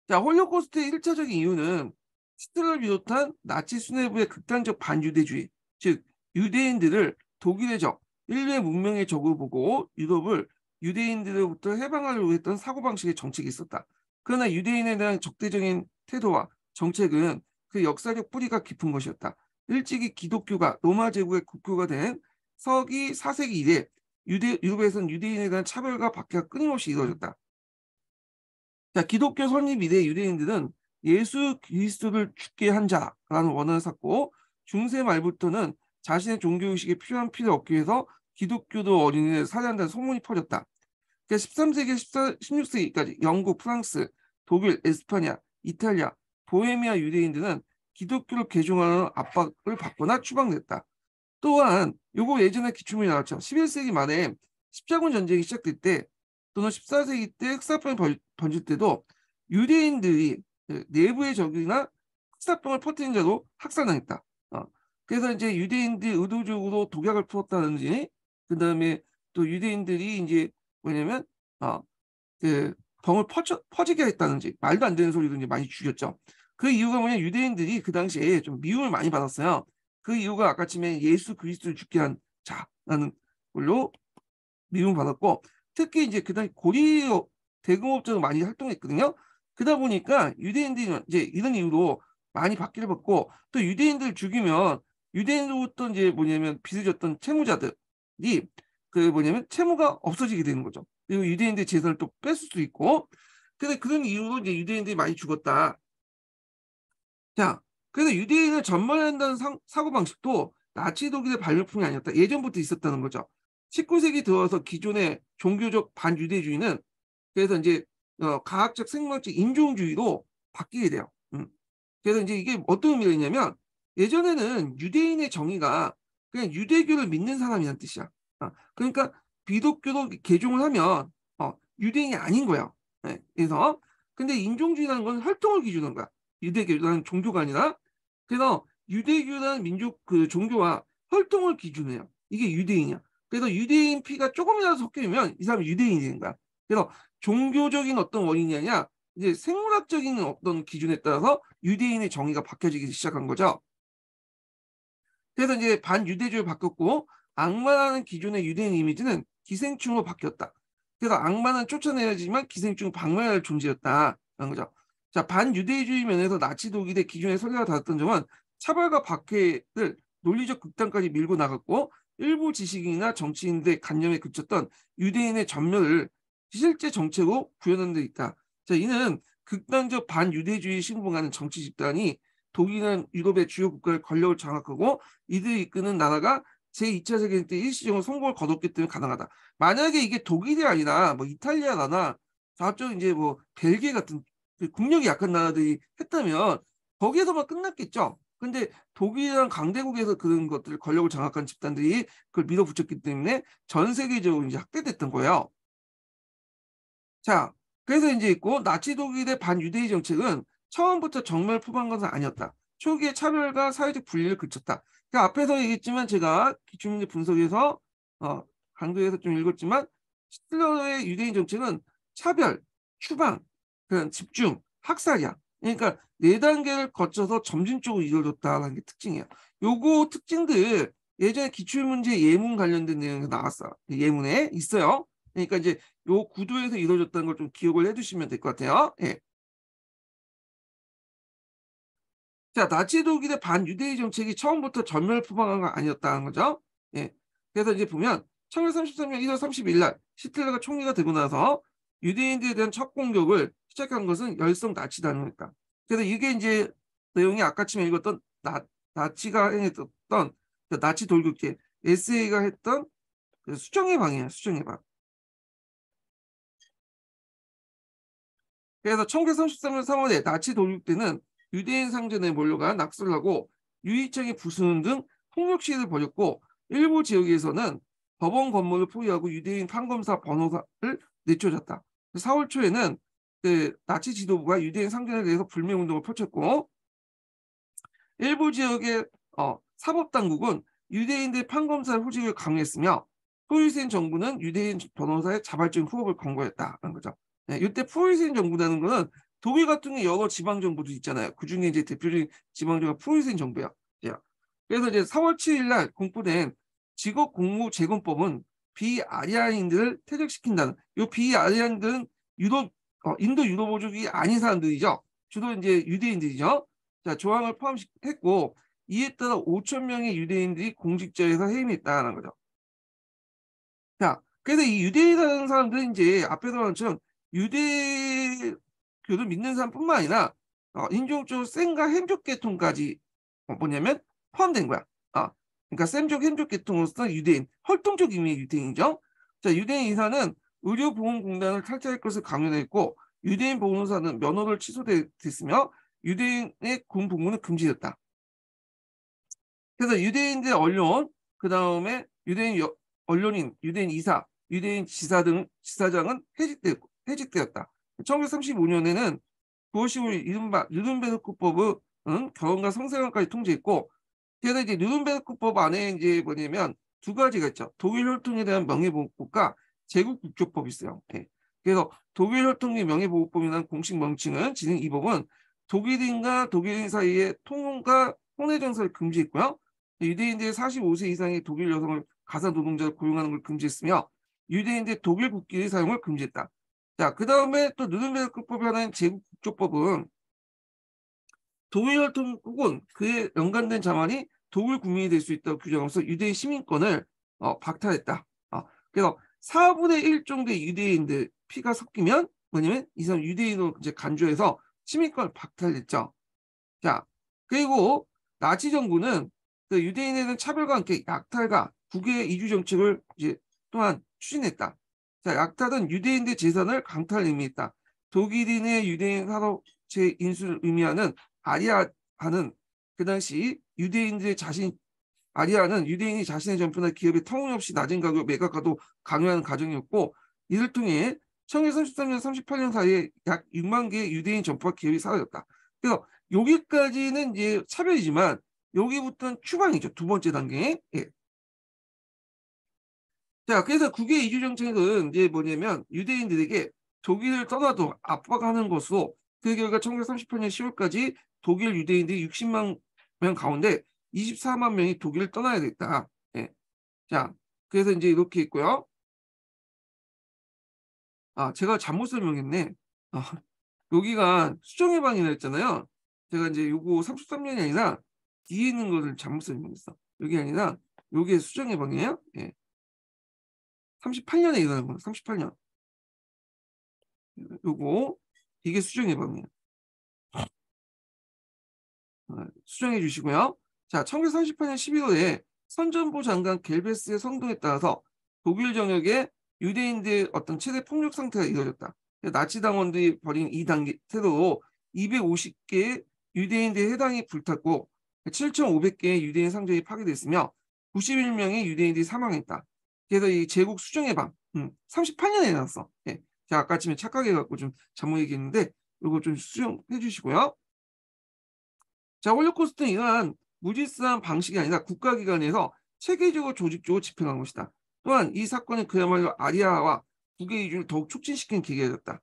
자, 홀로코스트의 1차적인 이유는 히틀러를 비롯한 나치 수뇌부의 극단적 반유대주의, 즉 유대인들을 독일의 적, 인류의 문명의 적으로 보고 유럽을 유대인들로부터 해방하려고 했던 사고방식의 정책이 있었다. 그러나 유대인에 대한 적대적인 태도와 정책은 그 역사적 뿌리가 깊은 것이었다. 일찍이 기독교가 로마 제국의 국교가 된 서기 4세기 이래 유럽에서는 유대인에 대한 차별과 박해가 끊임없이 이루어졌다. 자, 기독교 설립 이래 유대인들은 예수 그리스도를 죽게 한 자라는 원언을 쌓고 중세 말부터는 자신의 종교의식에 필요한 피를 얻기 위해서 기독교도 어린이를 살해한다는 소문이 퍼졌다. 그러니까 13세기, 16세기까지 영국, 프랑스, 독일, 에스파냐, 이탈리아, 보헤미아 유대인들은 기독교를 개종하는 압박을 받거나 추방됐다. 또한 요거 예전에 기출문이 나왔죠. 11세기 말에 십자군 전쟁이 시작될 때 또는 14세기 때 흑사병이 번질 때도 유대인들이 그 내부의 적이나 흑사병을 퍼뜨린 자로 학살당했다. 그래서 이제 유대인들이 의도적으로 독약을 풀었다든지 그다음에 또 유대인들이 이제 뭐냐면 그 병을 퍼지게 했다든지 말도 안 되는 소리도 이제 많이 죽였죠. 그 이유가 뭐냐 유대인들이 그 당시에 좀 미움을 많이 받았어요. 그 이유가 아까쯤에 예수 그리스도를 죽게 한 자라는 걸로 미움을 받았고 특히 이제 그다음 고리 대공업자로 많이 활동했거든요. 그러다 보니까 유대인들이 이제 이런 이유로 많이 박해를 받고 또 유대인들 죽이면 유대인으로부터 이제 뭐냐면 빚을 졌던 채무자들이 그 뭐냐면 채무가 없어지게 되는 거죠. 그리고 유대인들 재산을 또 뺏을 수 있고 근데 그런 이유로 이제 유대인들이 많이 죽었다. 자, 그래서 유대인을 전면한다는 사고방식도 나치 독일의 발명품이 아니었다. 예전부터 있었다는 거죠. 19세기 들어와서 기존의 종교적 반유대주의는 그래서 이제 과학적 생물학적 인종주의로 바뀌게 돼요. 그래서 이제 이게 어떤 의미가 있냐면 예전에는 유대인의 정의가 그냥 유대교를 믿는 사람이란 뜻이야. 그러니까 기독교도 개종을 하면 유대인이 아닌 거예요. 네, 그래서 근데 인종주의라는 건 혈통을 기준으로 한 거야. 유대교라는 종교가 아니라 그래서 유대교라는 민족 그 종교와 혈통을 기준해요. 이게 유대인이야. 그래서 유대인 피가 조금이라도 섞이면 이 사람이 유대인이 되는 거야. 그래서 종교적인 어떤 원인이 아니라 이제 생물학적인 어떤 기준에 따라서 유대인의 정의가 바뀌어지기 시작한 거죠. 그래서 이제 반유대주의로 바뀌었고 악마라는 기존의 유대인 이미지는 기생충으로 바뀌었다. 그래서 악마는 쫓아내야지만 기생충은 박멸해야 할 존재였다라는 거죠. 자, 반유대주의 면에서 나치 독일의 기존의 설계가 달랐던 점은 차별과 박해를 논리적 극단까지 밀고 나갔고 일부 지식인이나 정치인들의 관념에 그쳤던 유대인의 전멸을 실제 정책으로 구현한 데 있다. 자, 이는 극단적 반유대주의 신봉하는 정치 집단이 독일은 유럽의 주요 국가의 권력을 장악하고 이들이 이끄는 나라가 제2차 세계대전 때 일시적으로 성공을 거뒀기 때문에 가능하다. 만약에 이게 독일이 아니라 뭐 이탈리아나 저쪽 이제 뭐 벨기에 같은 국력이 약한 나라들이 했다면 거기에서만 끝났겠죠. 근데 독일이랑 강대국에서 그런 것들 권력을 장악한 집단들이 그걸 밀어붙였기 때문에 전 세계적으로 이제 확대됐던 거예요. 자, 그래서 이제 있고 나치 독일의 반유대의 정책은 처음부터 정말 포기한 것은 아니었다. 초기에 차별과 사회적 분리를 그쳤다. 그 앞에서 얘기했지만 제가 기출문제 분석에서 강도에서 좀 읽었지만 히틀러의 유대인 정책은 차별, 추방, 그런 집중, 학살이야. 그러니까 네 단계를 거쳐서 점진적으로 이루어졌다는 게 특징이에요. 요거 특징들 예전에 기출문제 예문 관련된 내용에서 나왔어. 예문에 있어요. 그러니까 이제 요 구도에서 이루어졌다는 걸 좀 기억을 해두시면 될 것 같아요. 예. 자, 나치 독일의 반유대의 정책이 처음부터 전면을 포방한 건 아니었다는 거죠. 예. 그래서 이제 보면 1933년 1월 30일 날 히틀러가 총리가 되고 나서 유대인들에 대한 첫 공격을 시작한 것은 열성 나치단이었다. 그래서 이게 이제 내용이 아까 처음 읽었던 나치가 행했던 그 나치 돌격제 SA가 했던 그 수정의 방이에요. 수정의 방. 그래서 1933년 3월에 나치 돌격대는 유대인 상전에 몰려가 낙서를 하고 유이청에 부수는 등 폭력 시위를 벌였고 일부 지역에서는 법원 건물을 포위하고 유대인 판검사 변호사를 내쫓았다. 4월 초에는 그 나치 지도부가 유대인 상전에 대해서 불매운동을 펼쳤고 일부 지역의 사법당국은 유대인들 판검사의 후직을 강요했으며 포위센 정부는 유대인 변호사의 자발적인 후업을 권고했다는 거죠. 네, 이때 포위센 정부라는 거는 독일 같은 게 여러 지방 정부도 있잖아요. 그 중에 이제 대표적인 지방 정부가 포위센 정부예요. 그래서 이제 4월 7일 날 공포된 직업 공무 재건법은 비아리아인들을 퇴직시킨다는. 이 비아리아인들은 유럽 인도 유럽어족이 아닌 사람들이죠. 주로 이제 유대인들이죠. 자, 조항을 포함했고 이에 따라 5천 명의 유대인들이 공직자에서 해임했다는 거죠. 자, 그래서 이 유대인이라는 사람들은 이제 앞에서 말한 것처럼 유대교를 믿는 사람뿐만 아니라 인종적으로 셈과 햄족 계통까지 뭐냐면 포함된 거야. 그러니까 셈족 햄족 계통으로서 유대인, 활동적 의미의 유대인이죠. 자, 유대인 이사는 의료보험공단을 탈퇴할 것을 강요했고 유대인 보험사는 면허를 취소됐으며 유대인의 군 복무는 금지됐다. 그래서 유대인들 언론, 그 다음에 언론인, 유대인 이사, 유대인 지사장은 해직되었다. 1935년에는 9월 15일 이른바 누른베르크법은 결혼과 성생활까지 통제했고, 그래서 이제 누른베르크법 안에 이제 뭐냐면 두 가지가 있죠. 독일 혈통에 대한 명예보호법과 제국 국조법이 있어요. 네. 그래서 독일 혈통의 명예보호법이라는 공식 명칭은 지능 이 법은 독일인과 독일인 사이의 통혼과 혼외 정사를 금지했고요. 유대인들 45세 이상의 독일 여성을 가사 노동자를 고용하는 걸 금지했으며 유대인들 독일 국기의 사용을 금지했다. 자, 그 다음에 또 누른베르크법이 하나인 제국 국조법은 독일 혈통 혹은 그에 연관된 자만이 독일 국민이 될 수 있다고 규정하면서 유대인 시민권을 박탈했다. 그래서 4분의 1 정도의 유대인들 피가 섞이면 뭐냐면 이 사람 유대인으로 이제 간주해서 시민권을 박탈했죠. 자, 그리고 나치 정부는 그 유대인에 대한 차별과 함께 약탈과 국외 이주 정책을 이제 또한 추진했다. 자, 약탈은 유대인들 재산을 강탈 의미했다. 독일인의 유대인 산업체 인수를 의미하는 아리아는 그 당시 유대인들의 아리아는 유대인이 자신의 점포나 기업에 터무니없이 낮은 가격 매각하도 강요하는 가정이었고 이를 통해 1933년 38년 사이에 약 6만 개의 유대인 점포와 기업이 사라졌다. 그래서 여기까지는 이제 차별이지만 여기부터는 추방이죠. 두 번째 단계. 예. 자, 그래서 국외 이주 정책은 이제 뭐냐면 유대인들에게 독일을 떠나도 압박하는 것으로 그 결과 1938년 10월까지 독일 유대인들이 60만 명 가운데 24만 명이 독일을 떠나야 됐다. 예. 자, 그래서 이제 이렇게 있고요. 아, 제가 잘못 설명했네. 아, 여기가 수정해방이라 했잖아요. 제가 이제 요거 33년이 아니라 뒤에 있는 거를 잘못 설명했어. 여기 아니라 요게 수정해방이에요. 예. 38년에 일어난 거예요. 38년. 요거 이게 수정해방이에요. 수정해 주시고요. 자, 1938년 11월에 선전부 장관 겔베스의 성동에 따라서 독일 전역에 유대인들의 어떤 최대 폭력 상태가 이어졌다. 나치 당원들이 벌인 이 단계 테러로 250개의 유대인들의 해당이 불탔고 7,500개의 유대인 상점이 파괴됐으며 91명의 유대인들이 사망했다. 그래서 이 제국 수정의 방 38년에 일어났어. 예. 제가 아까 아침에 착각해갖고 좀 잘못 얘기했는데 이거 좀 수정해 주시고요. 자, 홀로코스트는 이러한 무질서한 방식이 아니라 국가기관에서 체계적으로 조직적으로 집행한 것이다. 또한 이 사건은 그야말로 아리아와 국외 이주를 더욱 촉진시킨 계기가 됐다.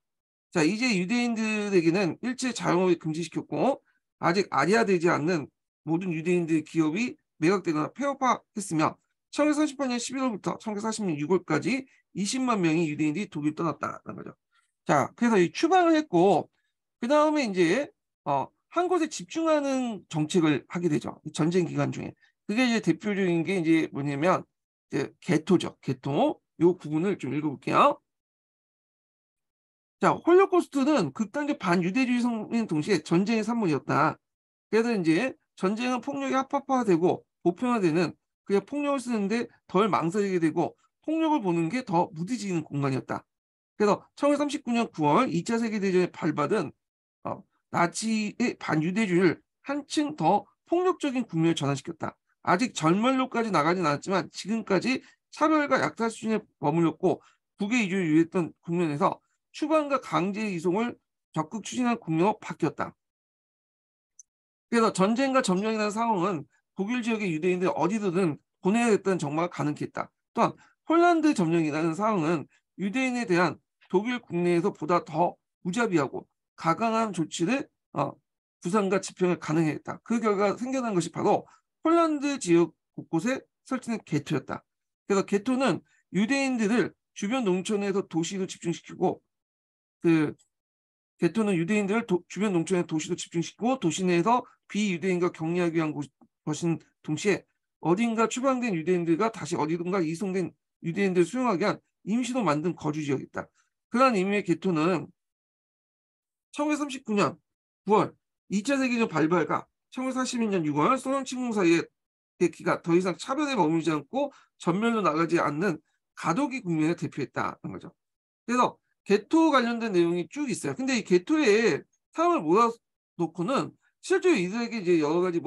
자, 이제 유대인들에게는 일체 자영업을 금지시켰고 아직 아리아되지 않는 모든 유대인들 기업이 매각되거나 폐업화했으며 1938년 11월부터 1940년 6월까지 20만 명의 유대인들이 독일을 떠났다는 거죠. 자, 그래서 이 추방을 했고 그 다음에 이제 한 곳에 집중하는 정책을 하게 되죠. 전쟁 기간 중에. 그게 이제 대표적인 게 이제 뭐냐면 이제 게토죠. 게토. 요 부분을 좀 읽어볼게요. 자, 홀로코스트는 극단적 반유대주의 성인 동시에 전쟁의 산물이었다. 그래서 이제 전쟁은 폭력이 합법화되고 보편화되는 그냥 폭력을 쓰는데 덜 망설이게 되고 폭력을 보는 게 더 무디지는 공간이었다. 그래서 1939년 9월 2차 세계대전에 발받은 나치의 반유대주의를 한층 더 폭력적인 국면을 전환시켰다. 아직 절멸로까지 나가진 않았지만 지금까지 차별과 약탈 수준에 머물렀고 북의 이주를 유했던 국면에서 추방과 강제 이송을 적극 추진한 국면으로 바뀌었다. 그래서 전쟁과 점령이라는 상황은 독일 지역의 유대인들 어디든 보내야 됐다는 정말 가능케 했다. 또한 폴란드 점령이라는 상황은 유대인에 대한 독일 국내에서 보다 더 무자비하고 가강한 조치를 부상과 집행을 가능했다. 그 결과 생겨난 것이 바로 폴란드 지역 곳곳에 설치된 게토였다. 그래서 게토는 유대인들을 주변 농촌에서 도시로 집중시키고 그 게토는 유대인들을 주변 농촌의 도시로 집중시키고 도시 내에서 비유대인과 격리하기 위한 것인 동시에 어딘가 추방된 유대인들과 다시 어디든가 이송된 유대인들을 수용하기 위한 임시로 만든 거주 지역이다. 그러한 의미의 게토는 1939년 9월 2차 세계대전 발발과 1942년 6월 소련 침공 사이의 기가 더 이상 차별에 머물지 않고 전면으로 나가지 않는 가독이 국면을 대표했다는 거죠. 그래서 게토 관련된 내용이 쭉 있어요. 근데 이 게토에 사람을 모아놓고는 실제로 이들에게 이제 여러 가지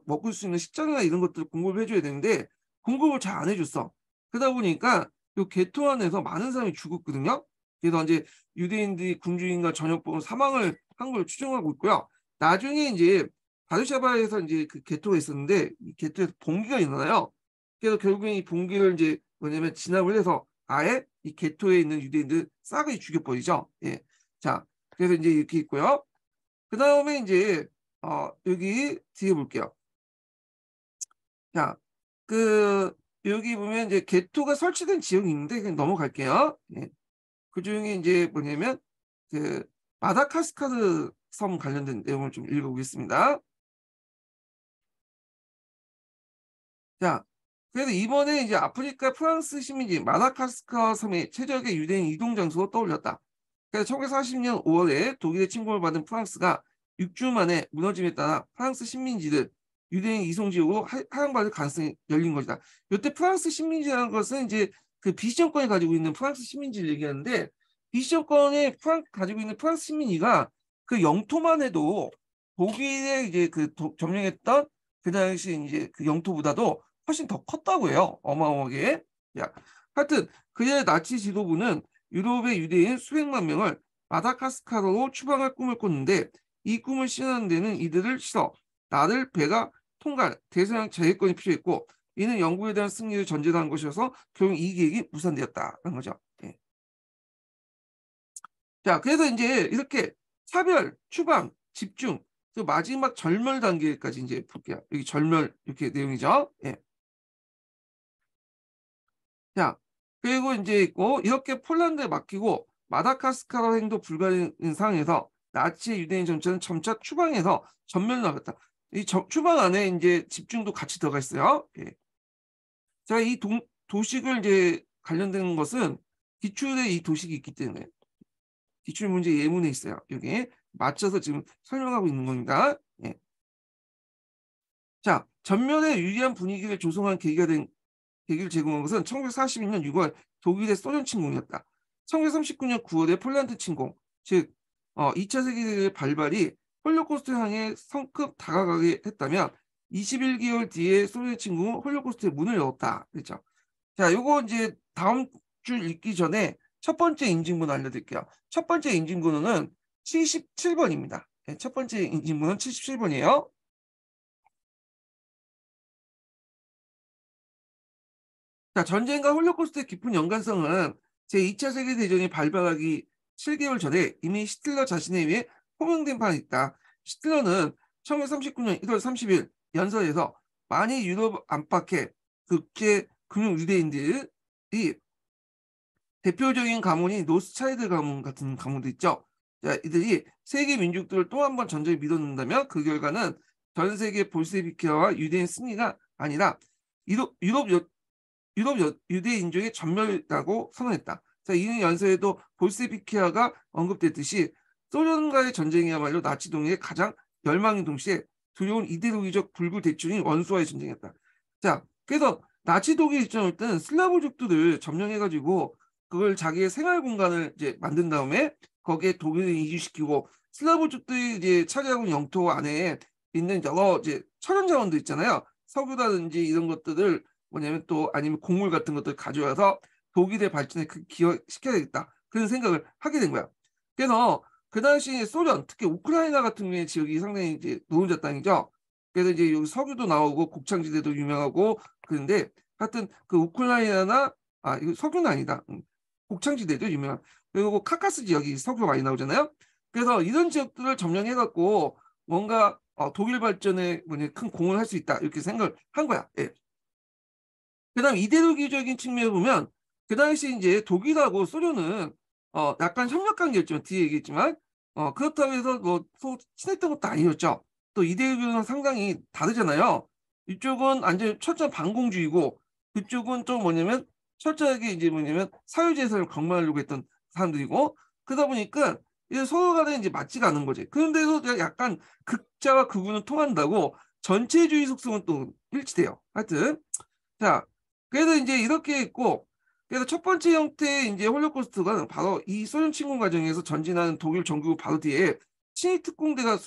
먹을 수 있는 식량이나 이런 것들을 공급을 해줘야 되는데 공급을 잘 안 해줬어. 그러다 보니까 이 게토 안에서 많은 사람이 죽었거든요. 그래서 이제 유대인들이 군주인과 전역범 사망을 한 걸 추정하고 있고요. 나중에 이제 바르샤바에서 이제 그 게토가 있었는데 이 게토에서 봉기가 일어나요. 그래서 결국엔 이 봉기를 이제 뭐냐면 진압을 해서 아예 이 게토에 있는 유대인들 싸그리 죽여버리죠. 예. 자, 그래서 이제 이렇게 있고요. 그 다음에 이제 여기 뒤에 볼게요. 자, 여기 보면 이제 게토가 설치된 지역이 있는데 그냥 넘어갈게요. 예. 그 중에 이제 뭐냐면 그 마다카스카르 섬 관련된 내용을 좀 읽어보겠습니다. 자, 그래서 이번에 이제 아프리카 프랑스 시민지 마다카스카르 섬의 최적의 유대인 이동 장소로 떠올렸다. 그래서 1940년 5월에 독일의 침공을 받은 프랑스가 6주 만에 무너짐에 따라 프랑스 식민지를 유대인 이송 지역으로 하향받을 가능성이 열린 것이다. 이때 프랑스 식민지라는 것은 이제 그 비시 정권이 가지고 있는 프랑스 식민지를 얘기하는데 비시 정권이 가지고 있는 프랑스 식민지가 그 영토만 해도 독일에 이제 점령했던 그 당시 이제 그 영토보다도 훨씬 더 컸다고 해요. 어마어마하게. 야, 하여튼 그의 나치 지도부는 유럽의 유대인 수백만 명을 마다가스카르로 추방할 꿈을 꿨는데 이 꿈을 실현하는 데는 이들을 실어 나를 배가 통과할 대서양 자위권이 필요했고 이는 영국에 대한 승리를 전제로 한 것이어서 결국 이 계획이 무산되었다는 거죠. 예. 자, 그래서 이제 이렇게 차별, 추방, 집중, 그 마지막 절멸 단계까지 이제 볼게요. 여기 절멸 이렇게 내용이죠. 예. 자, 그리고 이제 있고 이렇게 폴란드에 맡기고 마다가스카르 행도 불가인 상황에서 나치의 유대인 정체는 점차 추방해서 전면을 나갔다. 이 추방 안에 이제 집중도 같이 들어가 있어요. 예. 자, 이 도식을 이제 관련된 것은 기출에 이 도식이 있기 때문에 기출 문제 예문에 있어요. 여기에 맞춰서 지금 설명하고 있는 겁니다. 예. 자, 전면에 유리한 분위기를 조성한 계기를 제공한 것은 1942년 6월 독일의 소련 침공이었다. 1939년 9월에 폴란드 침공, 즉 2차 세계대전의 발발이 홀로코스트 향해 성급 다가가게 했다면 21개월 뒤에 소련 침공은 홀로코스트의 문을 열었다. 그렇죠? 자, 요거 이제 다음 줄 읽기 전에 첫 번째 인증번호 알려드릴게요. 첫 번째 인증번호는 77번입니다. 네, 첫 번째 인증번호는 77번이에요. 자, 전쟁과 홀로코스트의 깊은 연관성은 제2차 세계대전이 발발하기 7개월 전에 이미 히틀러 자신에 의해 호명된 바가 있다. 히틀러는 1939년 1월 30일 연설에서 많이 유럽 안팎의 국제 금융 유대인들이 대표적인 가문이 노스차일드 가문 같은 가문도 있죠. 자, 이들이 세계 민족들을 또 한 번 전쟁에 밀어넣는다면 그 결과는 전 세계 볼세비키와 유대인 승리가 아니라 유럽 유대인종의 전멸이라고 선언했다. 자, 이는 연설에도 볼세비키아가 언급됐듯이 소련과의 전쟁이야말로 나치 동맹의 가장 열망인 동시에 두려운 이데올로기적 불구대충인 원수와의 전쟁이었다. 자, 그래서 나치 독일 입장일 때는 슬라브족들을 점령해가지고 그걸 자기의 생활 공간을 이제 만든 다음에 거기에 독일을 이주시키고 슬라브족들이 이제 차지하고 있는 영토 안에 있는 여러 이제 천연 자원들 있잖아요. 석유라든지 이런 것들을 뭐냐면 또 아니면 곡물 같은 것들 가져와서 독일의 발전에 기여시켜야겠다. 그런 생각을 하게 된 거야. 그래서 그 당시 소련, 특히 우크라이나 같은 경우에 지역이 상당히 이제 노른자 땅이죠. 그래서 이제 여기 석유도 나오고 곡창지대도 유명하고 그런데 하여튼 그 우크라이나나 이거 석유는 아니다. 곡창지대도 유명한. 그리고 카카스 지역이 석유가 많이 나오잖아요. 그래서 이런 지역들을 점령해갖고 뭔가 독일 발전에 뭐냐 큰 공을 할 수 있다 이렇게 생각을 한 거야. 예. 그다음 이데올로기적인 측면을 보면 그 당시 이제 독일하고 소련은 약간 협력 관계였지만 뒤에 얘기했지만 그렇다고 해서 뭐 친했던 것도 아니었죠. 또 이데올로기는 상당히 다르잖아요. 이쪽은 완전 철저한 반공주의고 그쪽은 좀 뭐냐면 철저하게 이제 뭐냐면 사유재산을 경멸하려고 했던 사람들이고 그러다 보니까 이제 서로 간에 이제 맞지가 않은 거지. 그런데도 약간 극자와 극우는 통한다고 전체주의 속성은 또 일치돼요. 하여튼 자, 그래서 이제 이렇게 있고, 그래서 첫 번째 형태의 이제 홀로코스트가 바로 이 소련 침공 과정에서 전진하는 독일 전국 바로 뒤에 친위 특공대가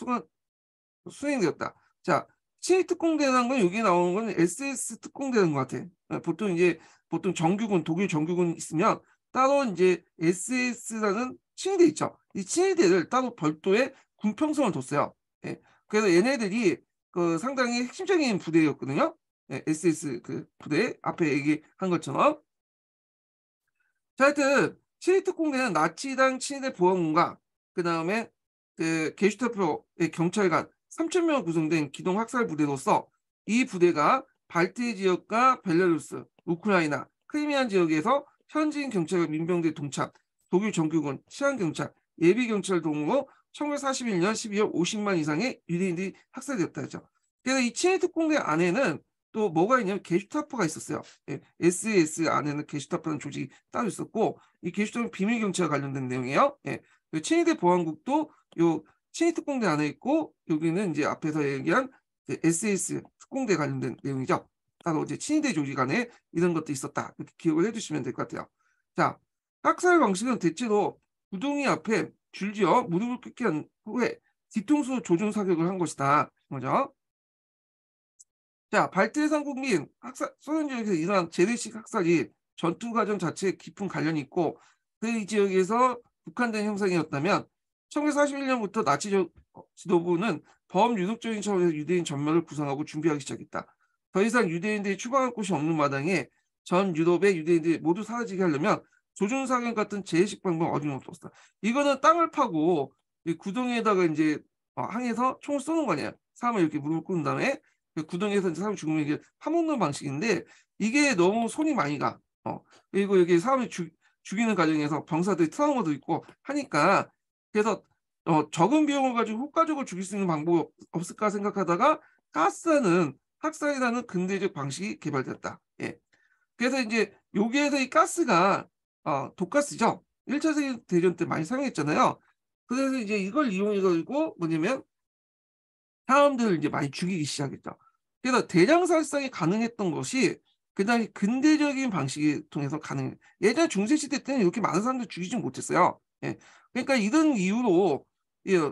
수행되었다. 자, 친위 특공대라는 건 여기 나오는 건 SS 특공대인 것 같아. 보통 정규군 독일 정규군 있으면 따로 이제 SS라는 친위대 있죠. 이 친위대를 따로 별도의 군평성을 뒀어요. 예. 그래서 얘네들이 그 상당히 핵심적인 부대였거든요. 네, SS 그 부대 앞에 얘기한 것처럼. 자, 하여튼 친위 특공대는 나치당 친위대 보안군과 그 다음에 그 게슈타포의 경찰관 3,000명 구성된 기동 학살 부대로서 이 부대가 발트 지역과 벨라루스, 우크라이나, 크리미안 지역에서 현지인 경찰과 민병대 동참, 독일 정규군, 치안경찰, 예비경찰 동으로 1941년 12월 50만 이상의 유대인들이 학살되었다 했죠. 그래서 이 친위 특공대 안에는 또 뭐가 있냐면 게슈타포가 있었어요. 예, SS 안에는 게슈타포라는 조직이 따로 있었고 이 게슈타포는 비밀 경찰과 관련된 내용이에요. 예, 친위대 보안국도 요 친위 특공대 안에 있고 여기는 이제 앞에서 얘기한 그 SS 특공대 관련된 내용이죠. 따로 이제 친위대 조직 안에 이런 것도 있었다. 이렇게 기억을 해주시면 될 것 같아요. 자, 학살 방식은 대체로 구덩이 앞에 줄지어 무릎을 꿇게 한 후에 뒤통수 조준 사격을 한 것이다. 그죠? 자, 발트해상국 및 소련 지역에서 일어난 재래식 학살이 전투 과정 자체에 깊은 관련이 있고 그 지역에서 국한된 형상이었다면 1941년부터 나치 지도부는 범유독적인 차원에서 유대인 전멸을 구상하고 준비하기 시작했다. 더 이상 유대인들이 추방할 곳이 없는 마당에 전 유럽의 유대인들이 모두 사라지게 하려면 조준사격 같은 재해식 방법 어림없었다. 이거는 땅을 파고 이 구덩이에다가 이제 항해서 총을 쏘는 거 아니에요. 사람을 이렇게 무릎 꿇은 다음에 그 구덩이에서 이제 사람 죽으면 이게 파먹는 방식인데 이게 너무 손이 많이 가. 그리고 여기 사람을 죽이는 과정에서 병사들이 트라우마도 있고 하니까 그래서 적은 비용을 가지고 효과적으로 죽일 수 있는 방법 없을까 생각하다가 가스는 학살이라는 근대적 방식이 개발됐다. 예. 그래서 이제 여기에서 이 가스가 독가스죠. 1차 세계대전 때 많이 사용했잖아요. 그래서 이제 이걸 이용해 가지고 뭐냐면 사람들을 이제 많이 죽이기 시작했죠. 그래서 대량 살상이 가능했던 것이 그다음에 근대적인 방식을 통해서 가능. 예전 중세 시대 때는 이렇게 많은 사람들 죽이지 못했어요. 예. 그러니까 이런 이유로 예,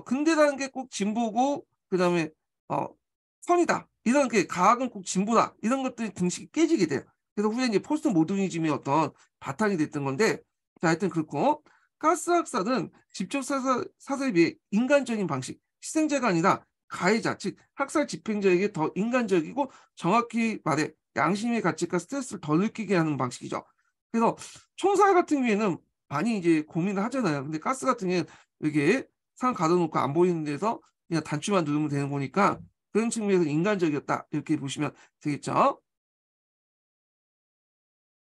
근대라는 게 꼭 진보고 그다음에 어, 선이다. 이런 게 과학은 꼭 진보다. 이런 것들이 등식이 깨지게 돼요. 그래서 후에 이제 포스트 모더니즘의 어떤 바탕이 됐던 건데, 자, 하여튼 그렇고 가스 학살은 직접 사살에 비해 인간적인 방식, 희생자가 아니라 가해자, 즉 학살 집행자에게 더 인간적이고 정확히 말해 양심의 가치과 스트레스를 덜 느끼게 하는 방식이죠. 그래서 총살 같은 경우에는 많이 이제 고민을 하잖아요. 근데 가스 같은 경우에는 이게 사람 가둬놓고 안 보이는 데서 그냥 단추만 누르면 되는 거니까 그런 측면에서 인간적이었다. 이렇게 보시면 되겠죠.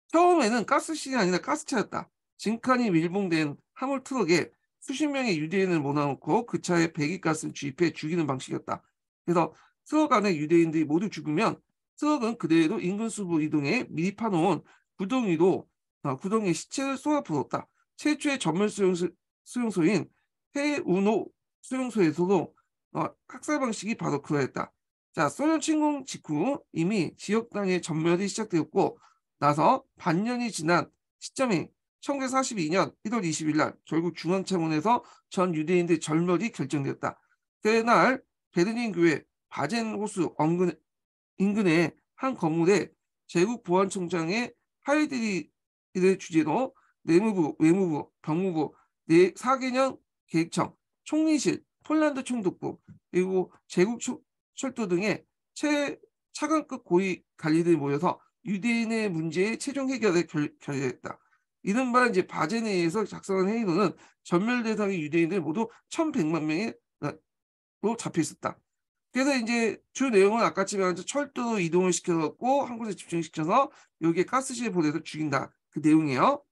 처음에는 가스실이 아니라 가스차였다. 진칸이 밀봉된 화물 트럭에 수십 명의 유대인을 몰아넣고 그 차에 배기가스를 주입해 죽이는 방식이었다. 그래서 트럭 안에 유대인들이 모두 죽으면 트럭은 그대로 인근 수로 이동해 미리 파놓은 구덩이에 시체를 쏟아 부었다. 최초의 전면 수용소인 해우노 수용소에서도 학살 방식이 바로 그러했다. 자, 소련 침공 직후 이미 지역당의 전멸이 시작되었고 나서 반년이 지난 시점인 1942년 1월 20일 날 결국 중앙청원에서 전 유대인들 절멸이 결정되었다. 그날 베르린 교회 바젠호수 인근의 한 건물에 제국 보안청장의 하이드리를 주재로 내무부, 외무부, 병무부, 4개년 계획청, 총리실, 폴란드 총독부, 그리고 제국 철도 등의 차관급 고위 관리들이 모여서 유대인의 문제의 최종 해결에 결의했다. 이른바 이제 바제네에서 작성한 회의록은 전멸 대상의 유대인들 모두 1,100만 명으로 잡혀 있었다. 그래서 이제 주 내용은 아까처럼 말한 철도로 이동을 시켜갖고 한 곳에 집중시켜서 여기에 가스실에 보내서 죽인다. 그 내용이에요.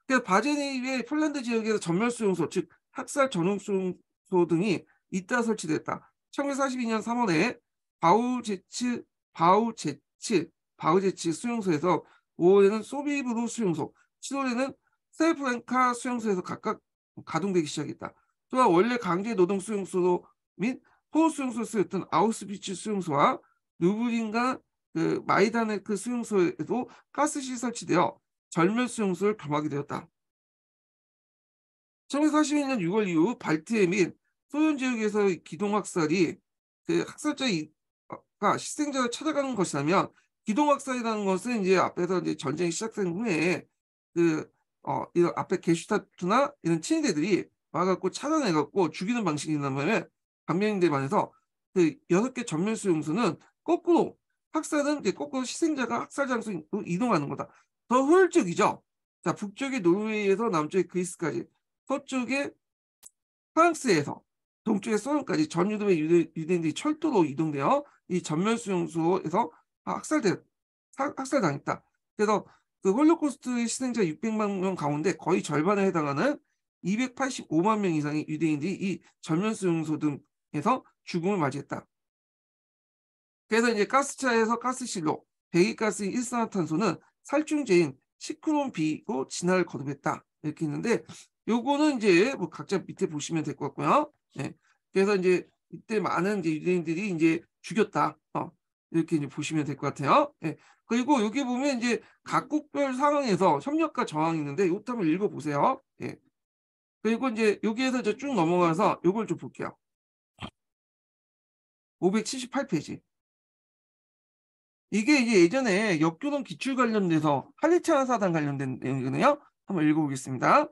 그래서 바제네이의 폴란드 지역에서 전멸 수용소, 즉 학살 전용 수용소 등이 잇따라 설치됐다. 1942년 3월에 바우제츠 바우제츠 수용소에서 5월에는 소비브루 수용소, 7월에는 스테프렌카 수용소에서 각각 가동되기 시작했다. 또한 원래 강제 노동 수용소 및 포로 수용소를 쓰였던 아우스비츠 수용소와 루브린과 그 마이다네크 수용소에도 가스실이 설치되어 절멸 수용소를 겸하게 되었다. 1941년 6월 이후 발트해 및 소련 지역에서 기동학살이 그 학살자가 희생자를 찾아가는 것이라면 기동학살이라는 것은 이제 앞에서 이제 전쟁이 시작된 후에 이런 앞에 게슈타트나 이런 친위대들이 와갖고 찾아내갖고 죽이는 방식이라면 반면인데 반해서 그 6개 전멸 수용소는 거꾸로 학살은 이제 거꾸로 희생자가 학살 장소로 이동하는 거다. 더 효율적이죠. 자, 북쪽의 노르웨이에서 남쪽의 그리스까지, 서쪽의 프랑스에서 동쪽의 소련까지 전 유럽의 유대인들이 철도로 이동되어 이 전멸 수용소에서 학살당했다. 그래서 그 홀로코스트 희생자 600만 명 가운데 거의 절반에 해당하는 285만 명 이상의 유대인들이 이 전멸 수용소 등에서 죽음을 맞이했다. 그래서 이제 가스차에서 가스실로 배기가스인 일산화탄소는 살충제인 시크론비고 진화를 거듭했다. 이렇게 있는데 요거는 이제 뭐 각자 밑에 보시면 될 것 같고요. 네. 그래서 이제 이때 많은 이제 유대인들이 이제 죽였다. 이렇게 이제 보시면 될 것 같아요. 네. 그리고 여기 보면 이제 각국별 상황에서 협력과 저항이 있는데 이것도 한번 읽어보세요. 네. 그리고 이제 여기에서 이제 쭉 넘어가서 요걸 좀 볼게요. 578페이지. 이게 이제 예전에 역교동 기출 관련돼서 할리차나 사단 관련된 내용이거든요. 한번 읽어보겠습니다.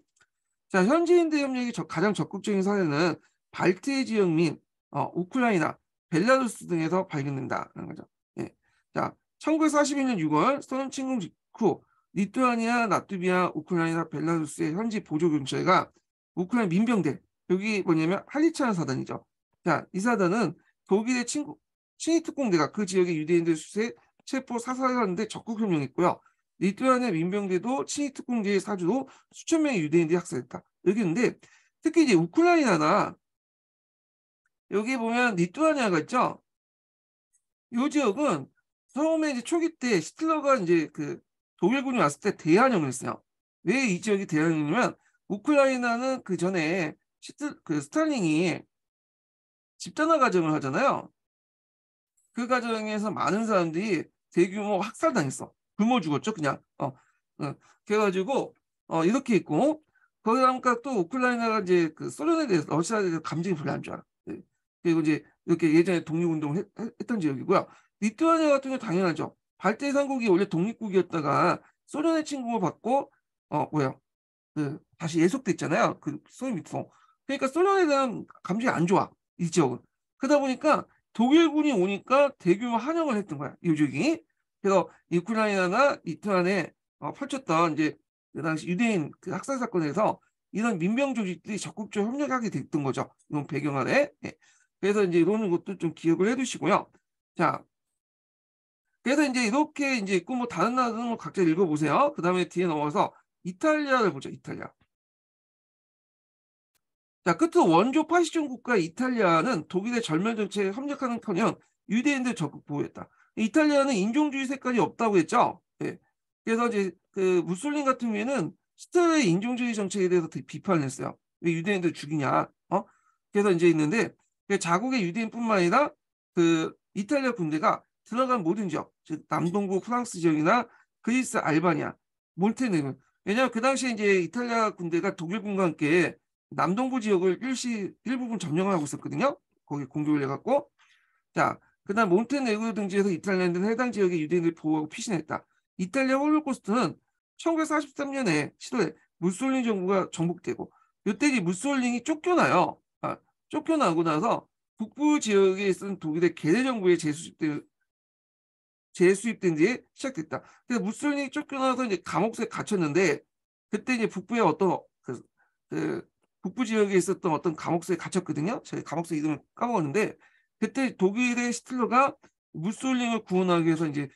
자, 현지인들 협력이 가장 적극적인 사례는 발트해 지역 및 우크라이나, 벨라루스 등에서 발견된다는 거죠. 예. 자, 1941년 6월 소련 침공 직후 리투아니아, 라트비아, 우크라이나, 벨라루스의 현지 보조 경찰가 우크라이나 민병대 여기 뭐냐면 할리차는 사단이죠. 자, 이 사단은 독일의 친위 특공대가 그 지역의 유대인들 수세 체포 사살하는데 적극 협력했고요. 리투아니아 민병대도 친위 특공대의 사주로 수천 명의 유대인들이 학살했다. 여기 있는데 특히 이제 우크라이나나 여기 보면 리투아니아가 있죠. 이 지역은 처음에 이제 초기 때 히틀러가 이제 그 독일군이 왔을 때 대환영을 했어요. 왜 이 지역이 대환영이냐면 우크라이나는 그 전에 그 스탈린이 집단화 가정을 하잖아요. 그 과정에서 많은 사람들이 대규모 학살당했어. 굶어 죽었죠, 그냥. 그래가지고 이렇게 있고 거기다가 또 우크라이나가 이제 그 소련에 대해서 러시아에 대해서 감정이 별로 안 좋아. 네. 그리고 이제 이렇게 예전에 독립운동을 했던 지역이고요. 리투아니아 같은 경우 당연하죠. 발트 삼국이 원래 독립국이었다가 소련의 침공을 받고 뭐야 그 다시 예속됐잖아요. 그 소련 밑으로. 그러니까 소련에 대한 감정이 안 좋아. 이 지역은. 그러다 보니까 독일군이 오니까 대규모 환영을 했던 거야. 이 지역이. 그래서 우크라이나나 리투아니아에 펼쳤던 이제 그 당시 유대인 그 학살 사건에서 이런 민병 조직들이 적극적으로 협력하게 됐던 거죠. 이런 배경 아래. 예. 그래서 이제 이런 것도 좀 기억을 해두시고요. 자, 그래서 이제 이렇게 이제 있고 뭐 다른 나라는 뭐 각자 읽어보세요. 그 다음에 뒤에 넘어가서 이탈리아를 보죠. 이탈리아. 자, 끝으로 원조 파시즘 국가 이탈리아는 독일의 절멸 정책에 협력하는커녕 유대인들 적극 보호했다. 이탈리아는 인종주의 색깔이 없다고 했죠. 예. 그래서 이제 그 무솔린 같은 경우에는 히틀러의 인종주의 정책에 대해서 되게 비판을 했어요. 왜 유대인들 죽이냐? 그래서 이제 있는데 자국의 유대인뿐만 아니라 그 이탈리아 군대가 들어간 모든 지역, 즉 남동부 프랑스 지역이나 그리스, 알바니아, 몬테네그로. 왜냐하면 그 당시에 이제 이탈리아 군대가 독일군과 함께 남동부 지역을 일부분 점령하고 있었거든요. 거기 공격을 해갖고. 자, 그다음 몬테네그로 등지에서 이탈리아인들은 해당 지역의 유대인들을 보호하고 피신했다. 이탈리아 홀로코스트는 1943년에 시도에 무솔리니 정부가 정복되고 이때 이 무솔리니 쫓겨나요. 쫓겨나고 나서 북부 지역에 있던 독일의 계대 정부에 재수입된 뒤에 시작됐다. 그래서 무솔리니 쫓겨나서 이제 감옥에 갇혔는데 그때 이제 북부의 어떤 그 북부 지역에 있었던 어떤 감옥소에 갇혔거든요. 저희 감옥소 이름을 까먹었는데 그때 독일의 히틀러가 무솔링을 구원하기 위해서 이제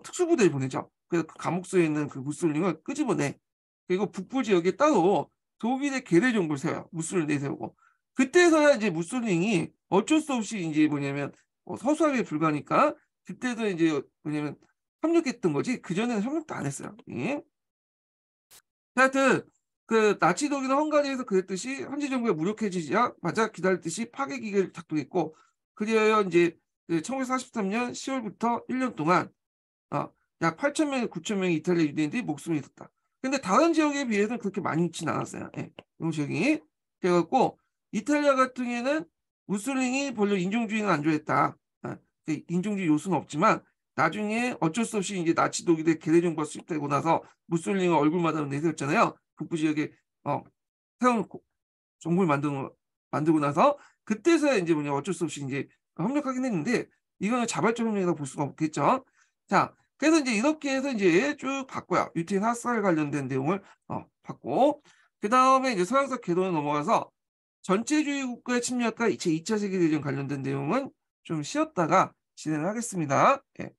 특수부대를 보내죠. 그래서 그 감옥소에 있는 그 무솔링을 끄집어내. 그리고 북부 지역에 따로 독일의 계대 정부를 세워요. 무솔링 내세우고. 그때서야 이제 무솔링이 어쩔 수 없이 이제 뭐냐면 서수하기에 불과하니까 그때도 이제 뭐냐면 협력했던 거지. 그전에는 협력도 안 했어요. 예. 하여튼 그 나치 독일은 헝가리에서 그랬듯이 현지 정부가 무력해지자마자 기다렸듯이 파괴 기계를 작동했고 그리하여 이제 1943년 10월부터 1년 동안 약 8천 명에서 9천 명의 이탈리아 유대인들이 목숨을 잃었다. 근데 다른 지역에 비해서는 그렇게 많이 있지는 않았어요. 예, 이 지역이. 그래갖고 이탈리아 같은 경우에는 무솔링이 별로 인종주의는 안 좋아했다. 그 인종주의 요소는 없지만 나중에 어쩔 수 없이 이제 나치 독일의 계대 정부가 수립되고 나서 무솔링이 얼굴마다 내세웠잖아요. 북부 지역에 새로운 정부를 만들고 나서 그때서야 이제 뭐냐 어쩔 수 없이 이제 협력하긴 했는데 이거는 자발적 협력이라고 볼 수가 없겠죠. 자, 그래서 이제 이렇게 해서 이제 쭉 봤고요. 유태인 학살 관련된 내용을 봤고 그 다음에 이제 서양사 개론에 넘어가서 전체주의 국가의 침략과 제 2차 세계대전 관련된 내용은 좀 쉬었다가 진행을 하겠습니다. 예.